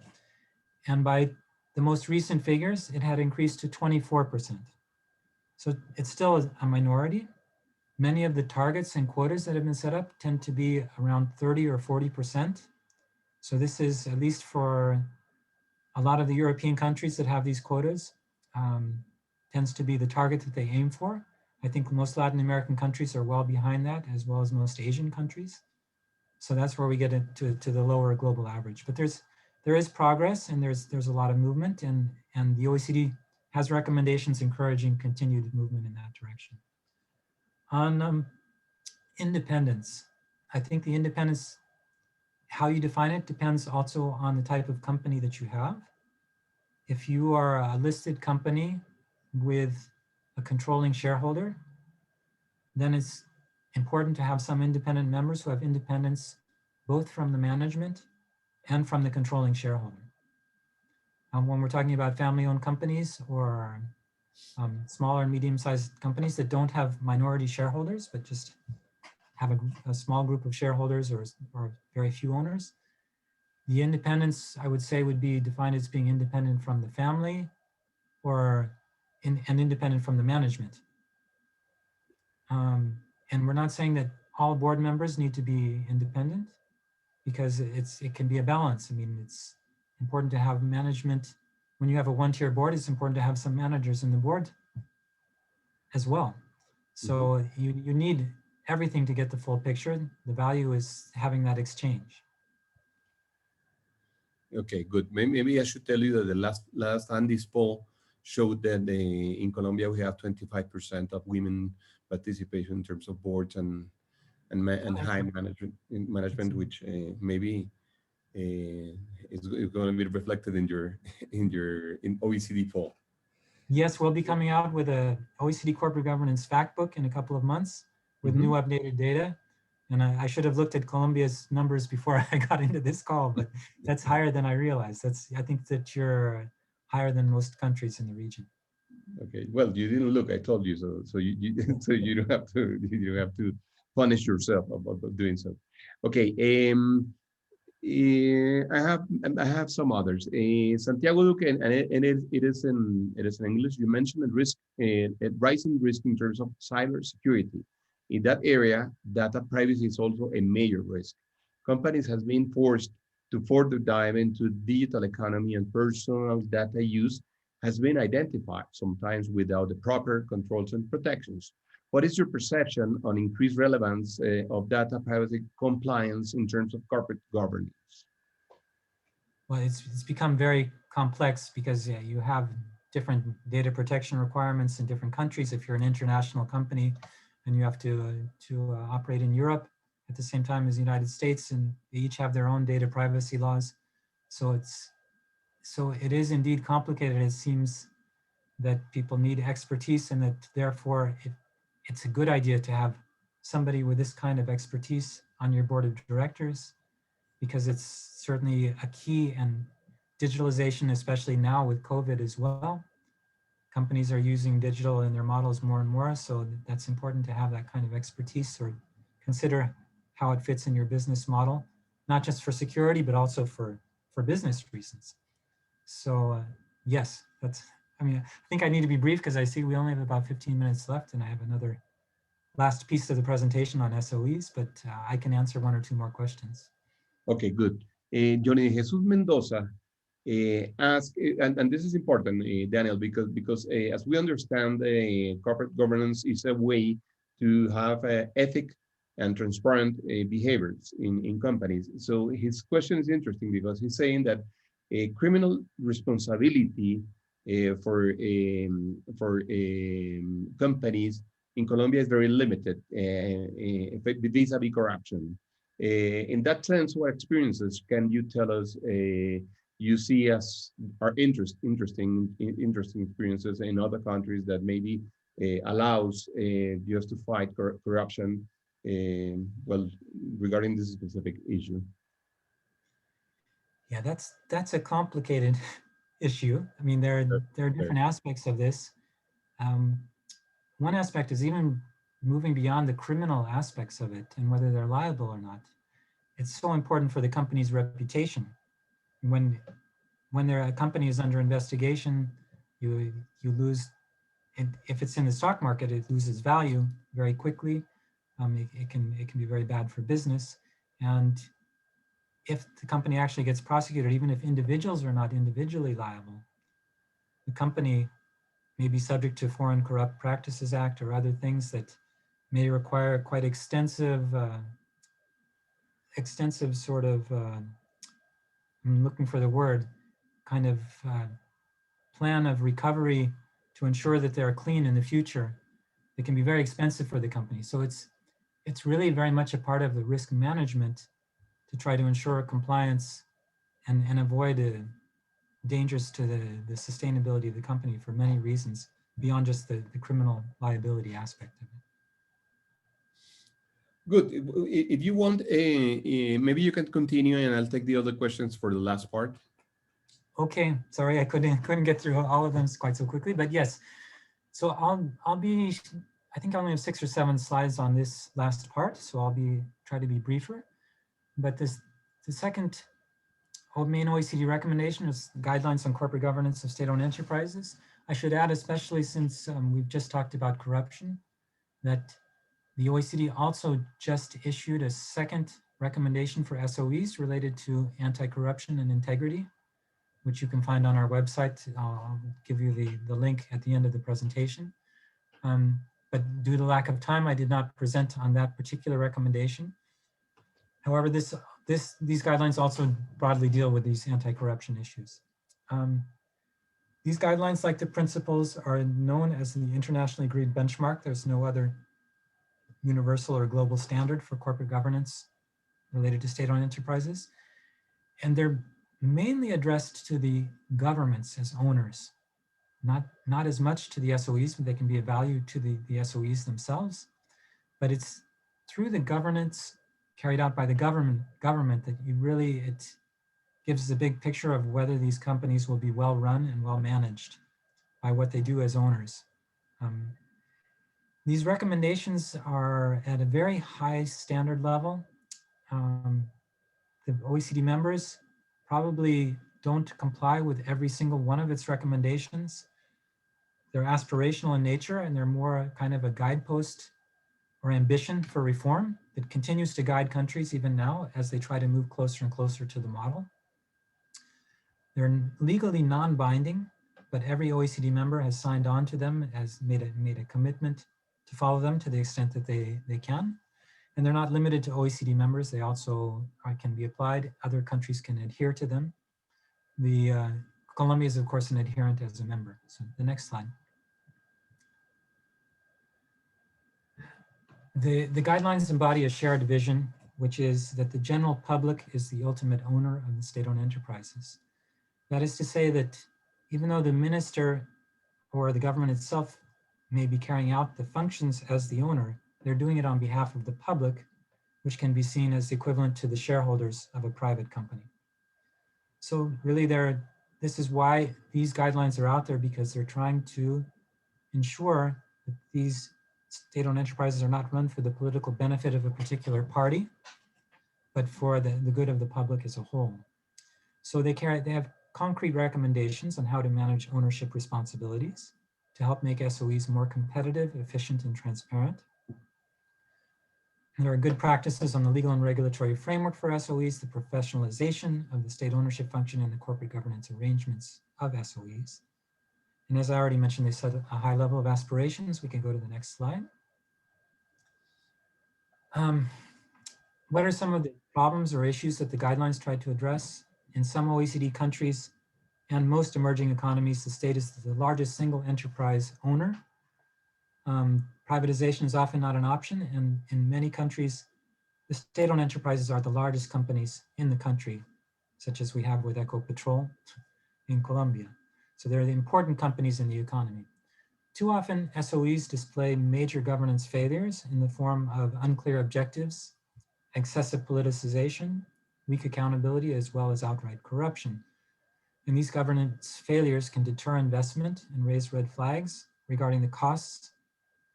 And by the most recent figures, it had increased to 24%. So it's still a minority. Many of the targets and quotas that have been set up tend to be around 30 or 40%. So this is, at least for a lot of the European countries that have these quotas, tends to be the target that they aim for. I think most Latin American countries are well behind that, as well as most Asian countries. So that's where we get into the lower global average. But there is progress, and there's a lot of movement, and the OECD has recommendations encouraging continued movement in that direction. On independence, I think the independence, how you define it, depends also on the type of company that you have. If you are a listed company with a controlling shareholder, then it's important to have some independent members who have independence both from the management and from the controlling shareholder. When we're talking about family-owned companies or smaller and medium-sized companies that don't have minority shareholders, but just have a small group of shareholders or very few owners, the independence, I would say, would be defined as being independent from the family or and independent from the management. And we're not saying that all board members need to be independent, because it can be a balance. I mean, it's important to have management. When you have a one-tier board, it's important to have some managers in the board as well. So you need everything to get the full picture. The value is having that exchange. Okay, good. Maybe I should tell you that the last ANDI's poll showed that in Colombia we have 25% of women participation in terms of boards and high management, which maybe is going to be reflected in your in OECD poll. Yes, we'll be coming out with a OECD corporate governance fact book in a couple of months with new updated data. And I should have looked at Colombia's numbers before I got into this call, but that's higher than I realized. I think that you're higher than most countries in the region. Okay, well, you didn't look. I told you so. So you so you don't have to punish yourself about doing so. Okay. I have some others. Santiago Duque, and it is in English. You mentioned a rising risk in terms of cyber security. In that area, data privacy is also a major risk. Companies have been forced to further dive into digital economy, and personal data use has been identified, sometimes without the proper controls and protections. What is your perception on increased relevance of data privacy compliance in terms of corporate governance? Well, it's become very complex because you have different data protection requirements in different countries. If you're an international company and you have to operate in Europe at the same time as the United States, and they each have their own data privacy laws. So it is indeed complicated. It seems that people need expertise, and that therefore it's a good idea to have somebody with this kind of expertise on your board of directors, because it's certainly a key, and digitalization, especially now with COVID as well. Companies are using digital in their models more and more, so that's important to have that kind of expertise, or consider how it fits in your business model, not just for security, but also for business reasons. So yes, I think I need to be brief because I see we only have about 15 minutes left, and I have another last piece of the presentation on SOEs, but I can answer one or two more questions. Okay, good. Johnny Jesus Mendoza asked, and this is important, Daniel, because as we understand, corporate governance is a way to have ethic and transparent behaviors in companies. So his question is interesting because he's saying that criminal responsibility for companies in Colombia is very limited vis-a-vis corruption. In that sense, what experiences can you tell us you see as are interesting experiences in other countries that maybe allows just to fight corruption, well, regarding this specific issue? Yeah, that's a complicated issue. I mean, there are different aspects of this. One aspect is even moving beyond the criminal aspects of it and whether they're liable or not. It's so important for the company's reputation. When a company is under investigation, you lose, and if it's in the stock market, it loses value very quickly. It can be very bad for business. And if the company actually gets prosecuted, even if individuals are not individually liable, the company may be subject to Foreign Corrupt Practices Act or other things that may require quite extensive sort of, I'm looking for the word, kind of plan of recovery to ensure that they're clean in the future. It can be very expensive for the company. So it's really very much a part of the risk management to try to ensure compliance and avoid dangers to the sustainability of the company for many reasons beyond just the criminal liability aspect of it. Good. If you want, maybe you can continue and I'll take the other questions for the last part. Okay, sorry, I couldn't get through all of them quite so quickly, but yes. So I think I only have 6 or 7 slides on this last part, so I'll try to be briefer. But the second main OECD recommendation is guidelines on corporate governance of state-owned enterprises. I should add, especially since we've just talked about corruption, that the OECD also just issued a second recommendation for SOEs related to anti-corruption and integrity, which you can find on our website. I'll give you the link at the end of the presentation. But due to lack of time, I did not present on that particular recommendation. However, these guidelines also broadly deal with these anti-corruption issues. These guidelines, like the principles, are known as the internationally agreed benchmark. There's no other universal or global standard for corporate governance related to state-owned enterprises. And they're mainly addressed to the governments as owners, not as much to the SOEs, but they can be of value to the SOEs themselves. But it's through the governance carried out by the government that it gives a big picture of whether these companies will be well run and well managed by what they do as owners. These recommendations are at a very high standard level. The OECD members probably don't comply with every single one of its recommendations. They're aspirational in nature, and they're more kind of a guidepost or ambition for reform that continues to guide countries even now as they try to move closer and closer to the model. They're legally non-binding, but every OECD member has signed on to them, has made a commitment to follow them to the extent that they can. And they're not limited to OECD members. They also can be applied. Other countries can adhere to them. Colombia is, of course, an adherent as a member. So the next slide. The guidelines embody a shared vision, which is that the general public is the ultimate owner of the state-owned enterprises. That is to say that even though the minister or the government itself may be carrying out the functions as the owner, they're doing it on behalf of the public, which can be seen as equivalent to the shareholders of a private company. So really this is why these guidelines are out there, because they're trying to ensure that these state-owned enterprises are not run for the political benefit of a particular party, but for the good of the public as a whole. So they have concrete recommendations on how to manage ownership responsibilities to help make SOEs more competitive, efficient, and transparent. And there are good practices on the legal and regulatory framework for SOEs, the professionalization of the state ownership function, and the corporate governance arrangements of SOEs. And as I already mentioned, they set a high level of aspirations. We can go to the next slide. What are some of the problems or issues that the guidelines try to address? In some OECD countries and most emerging economies, the state is the largest single enterprise owner. Privatization is often not an option, and in many countries, the state-owned enterprises are the largest companies in the country, such as we have with Ecopetrol in Colombia. So they're the important companies in the economy. Too often, SOEs display major governance failures in the form of unclear objectives, excessive politicization, weak accountability, as well as outright corruption. And these governance failures can deter investment and raise red flags regarding the costs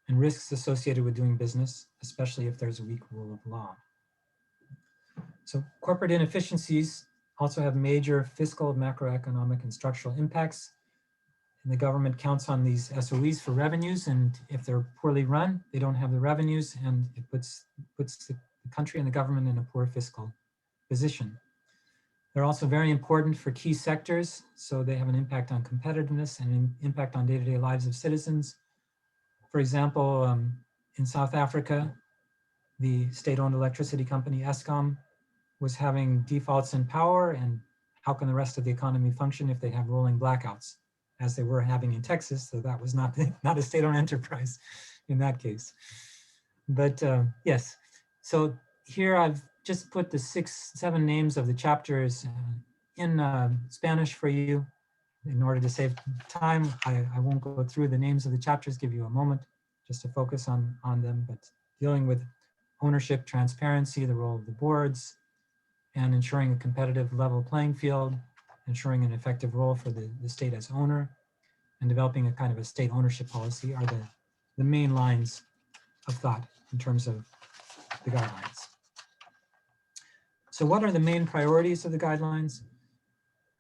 and risks associated with doing business, especially if there's a weak rule of law. So corporate inefficiencies also have major fiscal, macroeconomic, and structural impacts. And the government counts on these SOEs for revenues, and if they're poorly run, they don't have the revenues, and it puts the country and the government in a poor fiscal position. They're also very important for key sectors, so they have an impact on competitiveness and an impact on day-to-day lives of citizens. For example, in South Africa, the state-owned electricity company Eskom was having defaults in power, and how can the rest of the economy function if they have rolling blackouts, as they were having in Texas? So that was not a state-owned enterprise in that case. But yes, so here I've just put the 6-7 names of the chapters in Spanish for you in order to save time. I won't go through the names of the chapters, give you a moment just to focus on them, but dealing with ownership, transparency, the role of the boards, and ensuring a competitive level playing field, ensuring an effective role for the state as owner, and developing a kind of a state ownership policy are the main lines of thought in terms of the guidelines. So what are the main priorities of the guidelines?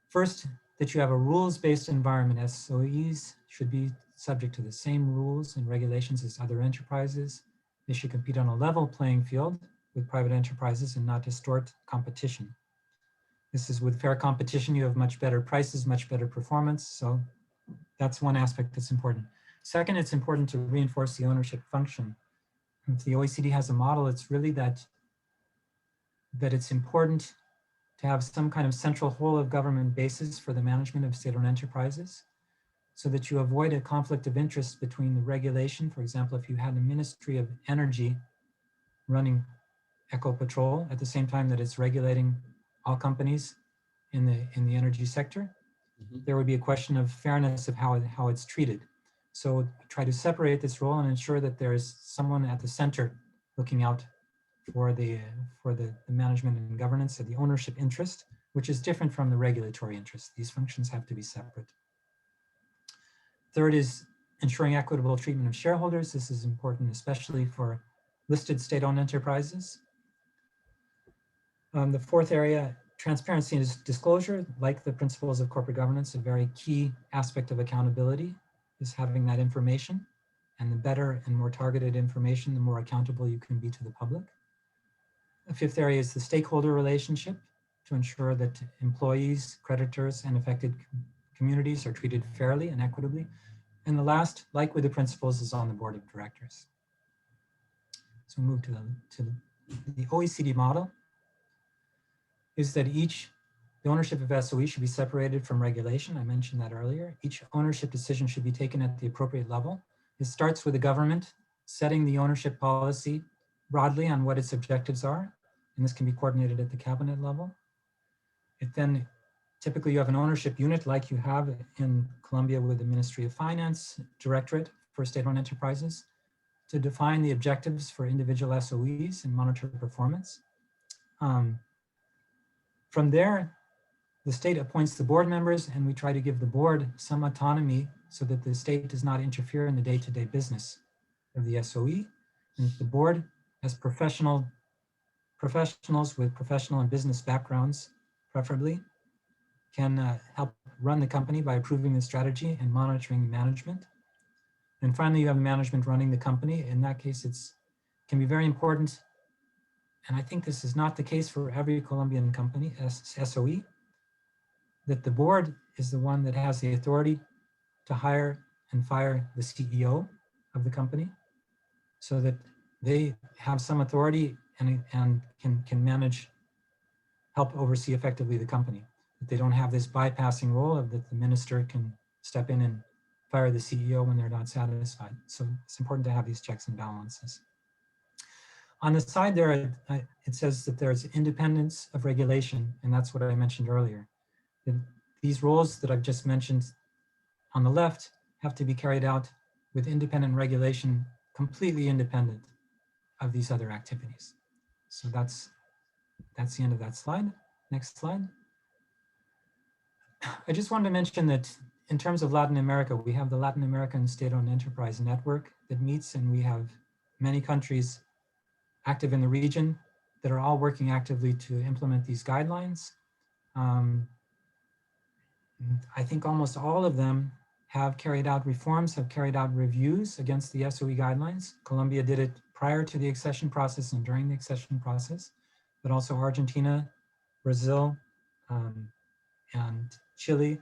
First, that you have a rules-based environment. SOEs should be subject to the same rules and regulations as other enterprises. They should compete on a level playing field with private enterprises and not distort competition. This is with fair competition, you have much better prices, much better performance. So that's one aspect that's important. Second, it's important to reinforce the ownership function. If the OECD has a model, it's really that it's important to have some kind of central whole of government basis for the management of state-owned enterprises, so that you avoid a conflict of interest between the regulation. For example, if you had a Ministry of Energy running Ecopetrol at the same time that it's regulating all companies in the energy sector, there would be a question of fairness of how it's treated. So try to separate this role and ensure that there is someone at the center looking out for the management and governance of the ownership interest, which is different from the regulatory interest. These functions have to be separate. Third is ensuring equitable treatment of shareholders. This is important, especially for listed state-owned enterprises. The fourth area, transparency and disclosure. Like the principles of corporate governance, a very key aspect of accountability is having that information, and the better and more targeted information, the more accountable you can be to the public. The fifth area is the stakeholder relationship, to ensure that employees, creditors, and affected communities are treated fairly and equitably. And the last, like with the principles, is on the board of directors. So move to the OECD model, is that the ownership of SOE should be separated from regulation. I mentioned that earlier. Each ownership decision should be taken at the appropriate level. It starts with the government setting the ownership policy broadly on what its objectives are, and this can be coordinated at the cabinet level. It then, typically you have an ownership unit like you have in Colombia with the Ministry of Finance Directorate for state-owned enterprises, to define the objectives for individual SOEs and monitor performance. From there, the state appoints the board members, and we try to give the board some autonomy so that the state does not interfere in the day-to-day business of the SOE. And the board has professionals with professional and business backgrounds, preferably, can help run the company by approving the strategy and monitoring management. And finally, you have management running the company. In that case, it can be very important, and I think this is not the case for every Colombian company, SOE, that the board is the one that has the authority to hire and fire the CEO of the company, so that they have some authority and can manage, help oversee effectively the company. That they don't have this bypassing role of that the minister can step in and fire the CEO when they're not satisfied. So it's important to have these checks and balances. On the side there, it says that there's independence of regulation, and that's what I mentioned earlier. These roles that I've just mentioned on the left have to be carried out with independent regulation, completely independent of these other activities. So that's the end of that slide. Next slide. I just wanted to mention that in terms of Latin America, we have the Latin American State-Owned Enterprise Network that meets, and we have many countries active in the region that are all working actively to implement these guidelines. I think almost all of them have carried out reforms, have carried out reviews against the SOE guidelines. Colombia did it prior to the accession process and during the accession process, but also Argentina, Brazil, and Chile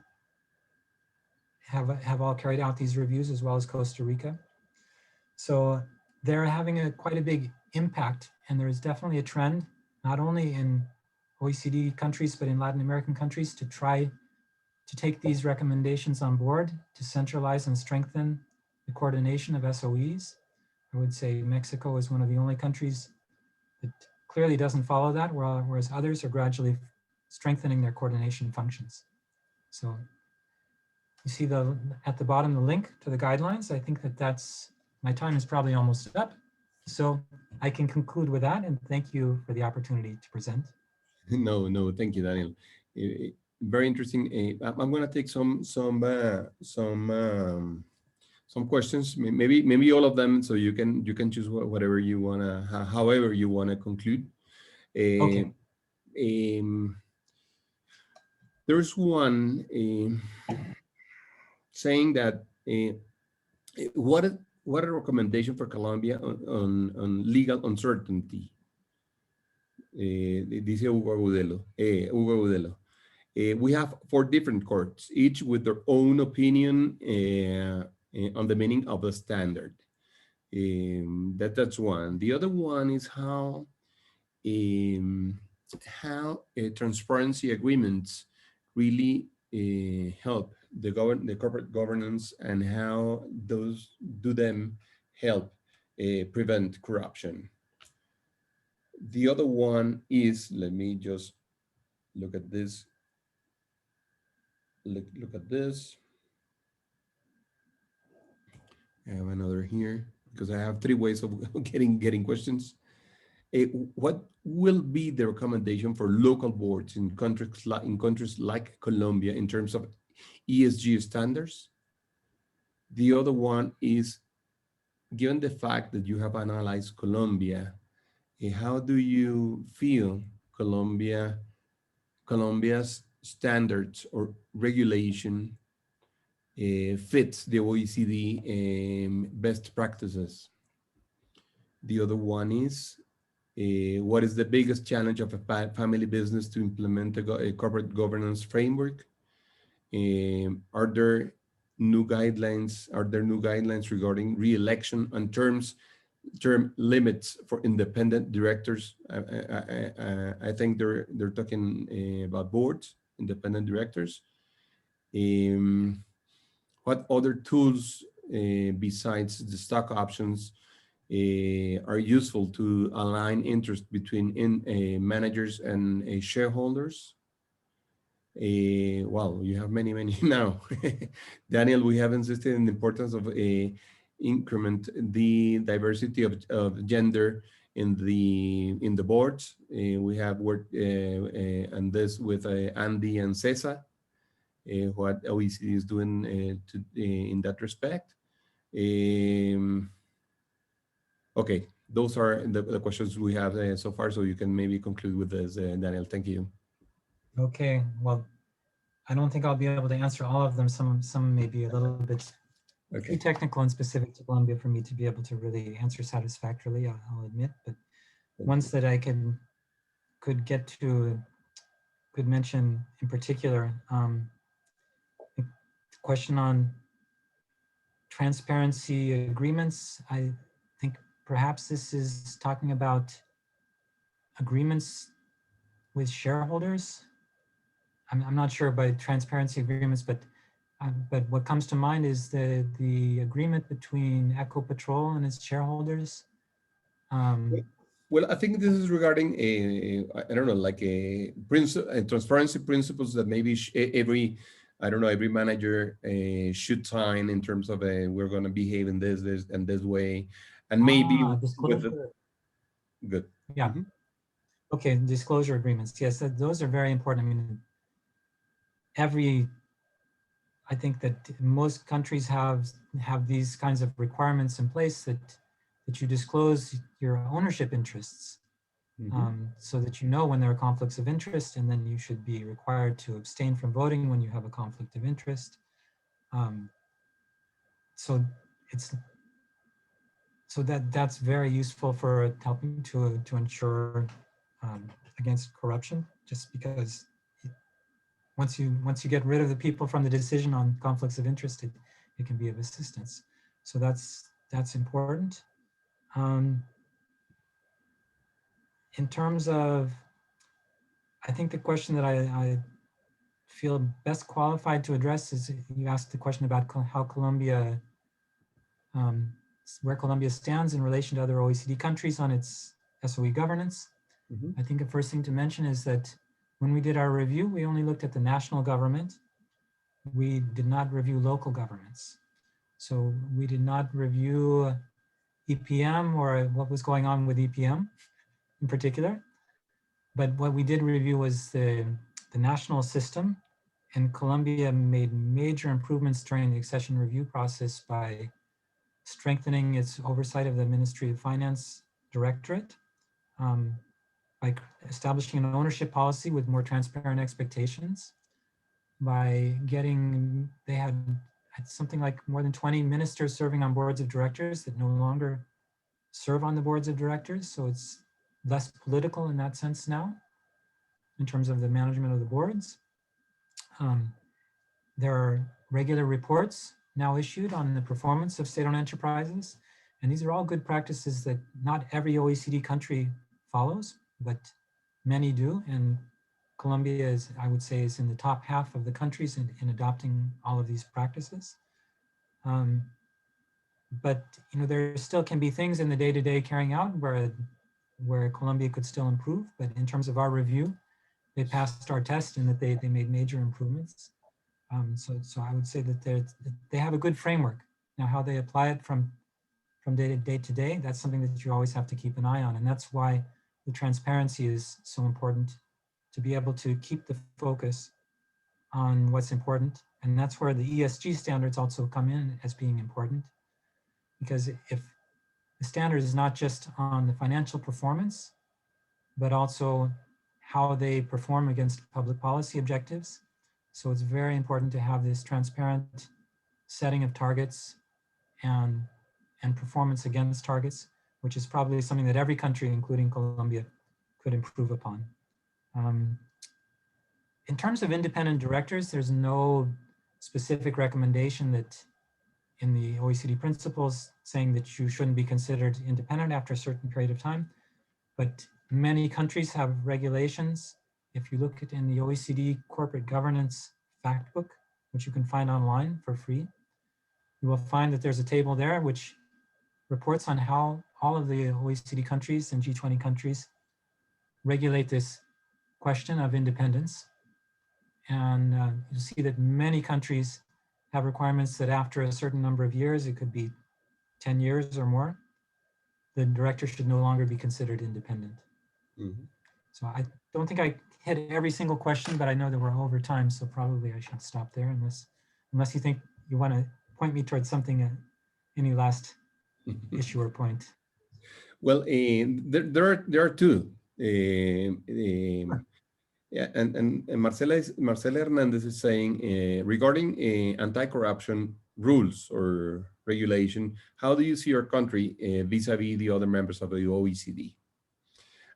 have all carried out these reviews, as well as Costa Rica. So they're having quite a big impact, and there is definitely a trend, not only in OECD countries, but in Latin American countries, to try to take these recommendations on board, to centralize and strengthen the coordination of SOEs. I would say Mexico is one of the only countries that clearly doesn't follow that, whereas others are gradually strengthening their coordination functions. So you see at the bottom the link to the guidelines. I think that's, my time is probably almost up. So I can conclude with that, and thank you for the opportunity to present. No, thank you, Daniel. Very interesting. I'm going to take some questions, maybe all of them, so you can choose whatever you want to, however you want to conclude. Okay. There's one saying that what a recommendation for Colombia on legal uncertainty. Dice Hugo Agudelo. We have 4 different courts, each with their own opinion on the meaning of the standard. That's one. The other one is how transparency agreements really help the corporate governance, and how those do them help prevent corruption. The other one is, let me just look at this. Look at this. I have another here because I have 3 ways of getting questions. What will be the recommendation for local boards in countries like Colombia in terms of ESG standards? The other one is, given the fact that you have analyzed Colombia, how do you feel Colombia's standards or regulation fits the OECD best practices? The other one is, what is the biggest challenge of a family business to implement a corporate governance framework? Are there new guidelines regarding re-election and term limits for independent directors? I think they're talking about boards, independent directors. What other tools besides the stock options are useful to align interest between managers and shareholders? Well, you have many now. Daniel, we have insisted on the importance of increment the diversity of gender in the boards. We have worked on this with ANDI and CESA, what OECD is doing in that respect. Okay, those are the questions we have so far, so you can maybe conclude with this, Daniel. Thank you. Okay, well, I don't think I'll be able to answer all of them. Some may be a little bit too technical and specific to Colombia for me to be able to really answer satisfactorily, I'll admit, but ones that I could mention in particular. The question on transparency agreements, I think perhaps this is talking about agreements with shareholders. I'm not sure by transparency agreements, but what comes to mind is the agreement between Ecopetrol and its shareholders. Well, I think this is regarding I don't know, like a transparency principles that maybe every manager should sign in terms of we're going to behave in this and this way, and maybe good. Yeah. Mm-hmm. Okay, disclosure agreements. Yes, those are very important. I mean, I think that most countries have these kinds of requirements in place that you disclose your ownership interests, so that you know when there are conflicts of interest, and then you should be required to abstain from voting when you have a conflict of interest. So that's very useful for helping to ensure against corruption, just because once you get rid of the people from the decision on conflicts of interest, it can be of assistance. So that's important. In terms of, I think the question that I feel best qualified to address is, you asked the question about how Colombia, where Colombia stands in relation to other OECD countries on its SOE governance. I think the first thing to mention is that when we did our review, we only looked at the national government. We did not review local governments. So we did not review EPM or what was going on with EPM in particular. But what we did review was the national system, and Colombia made major improvements during the accession review process by strengthening its oversight of the Ministry of Finance Directorate, by establishing an ownership policy with more transparent expectations, by getting, they had something like more than 20 ministers serving on boards of directors that no longer serve on the boards of directors. So it's less political in that sense now, in terms of the management of the boards. There are regular reports now issued on the performance of state-owned enterprises. And these are all good practices that not every OECD country follows, but many do. And Colombia is, I would say, is in the top half of the countries in adopting all of these practices. But there still can be things in the day-to-day carrying out where Colombia could still improve. But in terms of our review, they passed our test and that they made major improvements. So I would say that they have a good framework. Now, how they apply it from day to day, that's something that you always have to keep an eye on. And that's why the transparency is so important, to be able to keep the focus on what's important. And that's where the ESG standards also come in as being important. Because if the standard is not just on the financial performance, but also how they perform against public policy objectives. So it's very important to have this transparent setting of targets and performance against targets, which is probably something that every country, including Colombia, could improve upon. In terms of independent directors, there's no specific recommendation that in the OECD principles saying that you shouldn't be considered independent after a certain period of time, but many countries have regulations. If you look at in the OECD corporate governance fact book, which you can find online for free, you will find that there's a table there which reports on how all of the OECD countries and G20 countries regulate this question of independence. And you'll see that many countries have requirements that after a certain number of years, it could be 10 years or more, the director should no longer be considered independent. So I don't think I hit every single question, but I know that we're over time, so probably I should stop there unless you think you want to point me towards something, any last issue or point. Well, there are two. Yeah, and Marcela Hernandez is saying, regarding anti-corruption rules or regulation, how do you see your country vis-a-vis the other members of the OECD?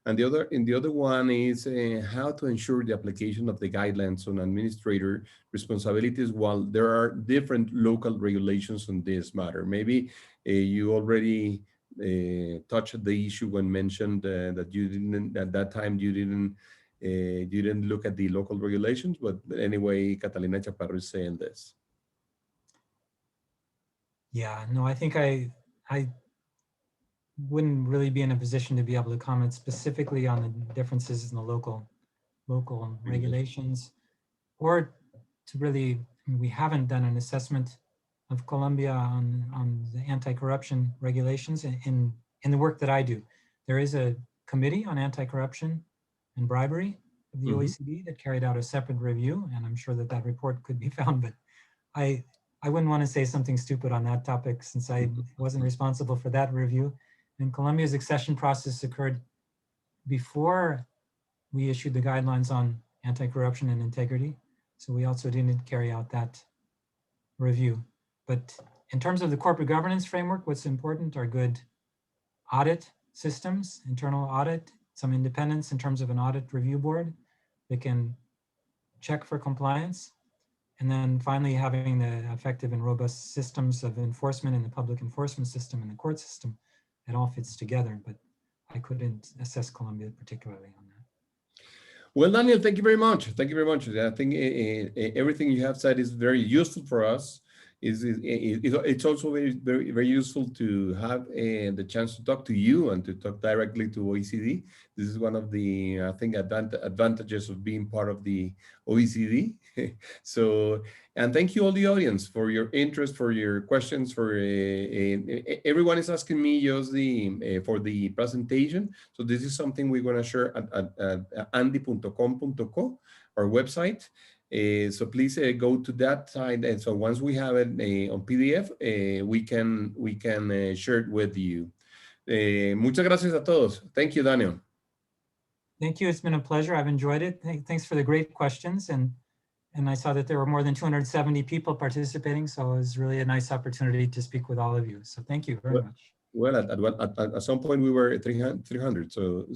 And the other one is how to ensure the application of the guidelines on administrator responsibilities while there are different local regulations on this matter. Maybe you already touched the issue when mentioned that you didn't, at that time, you didn't look at the local regulations, but anyway, Catalina Chaparro is saying this. Yeah, no, I think I wouldn't really be in a position to be able to comment specifically on the differences in the local regulations, or to really, we haven't done an assessment of Colombia on the anti-corruption regulations in the work that I do. There is a committee on anti-corruption and bribery of the OECD that carried out a separate review, and I'm sure that report could be found, but I wouldn't want to say something stupid on that topic since I wasn't responsible for that review. And Colombia's accession process occurred before we issued the guidelines on anti-corruption and integrity. So we also didn't carry out that review. But in terms of the corporate governance framework, what's important are good audit systems, internal audit, some independence in terms of an audit review board that can check for compliance. And then finally, having the effective and robust systems of enforcement in the public enforcement system and the court system, it all fits together, but I couldn't assess Colombia particularly on that. Well, Daniel, thank you very much. Thank you very much. I think everything you have said is very useful for us. It's also very useful to have the chance to talk to you and to talk directly to OECD. This is one of the, I think, advantages of being part of the OECD. So, and thank you all the audience for your interest, for your questions, for everyone is asking me just for the presentation. So this is something we're going to share at andi.com.co, our website. So please go to that side, and so once we have it on PDF, we can share it with you. Muchas gracias a todos. Thank you, Daniel. Thank you. It's been a pleasure. I've enjoyed it. Thanks for the great questions, and I saw that there were more than 270 people participating, so it was really a nice opportunity to speak with all of you. So thank you very much. Well, at some point we were 300, so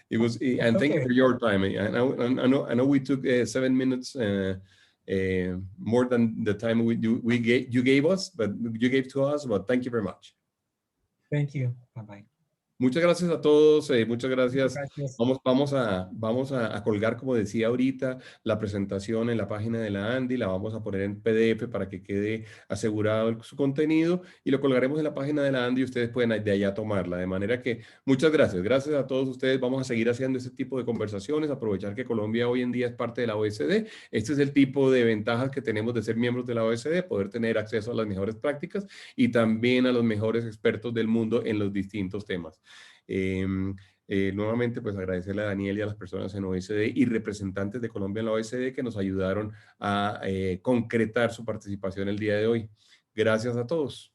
it was, and thank you for your time. I know we took 7 minutes more than the time you gave us, but you gave to us. But thank you very much. Thank you. Bye bye. Muchas gracias a todos, muchas gracias. Gracias. Vamos a colgar, como decía ahorita, la presentación en la página de la ANDI, la vamos a poner en PDF para que quede asegurado su contenido y lo colgaremos en la página de la ANDI y ustedes pueden de allá tomarla. De manera que muchas gracias. Gracias a todos ustedes. Vamos a seguir haciendo este tipo de conversaciones, aprovechar que Colombia hoy en día es parte de la OECD. Este es el tipo de ventajas que tenemos de ser miembros de la OECD, poder tener acceso a las mejores prácticas y también a los mejores expertos del mundo en los distintos temas. Nuevamente, pues agradecerle a Daniel y a las personas en OECD y representantes de Colombia en la OECD que nos ayudaron a concretar su participación el día de hoy. Gracias a todos.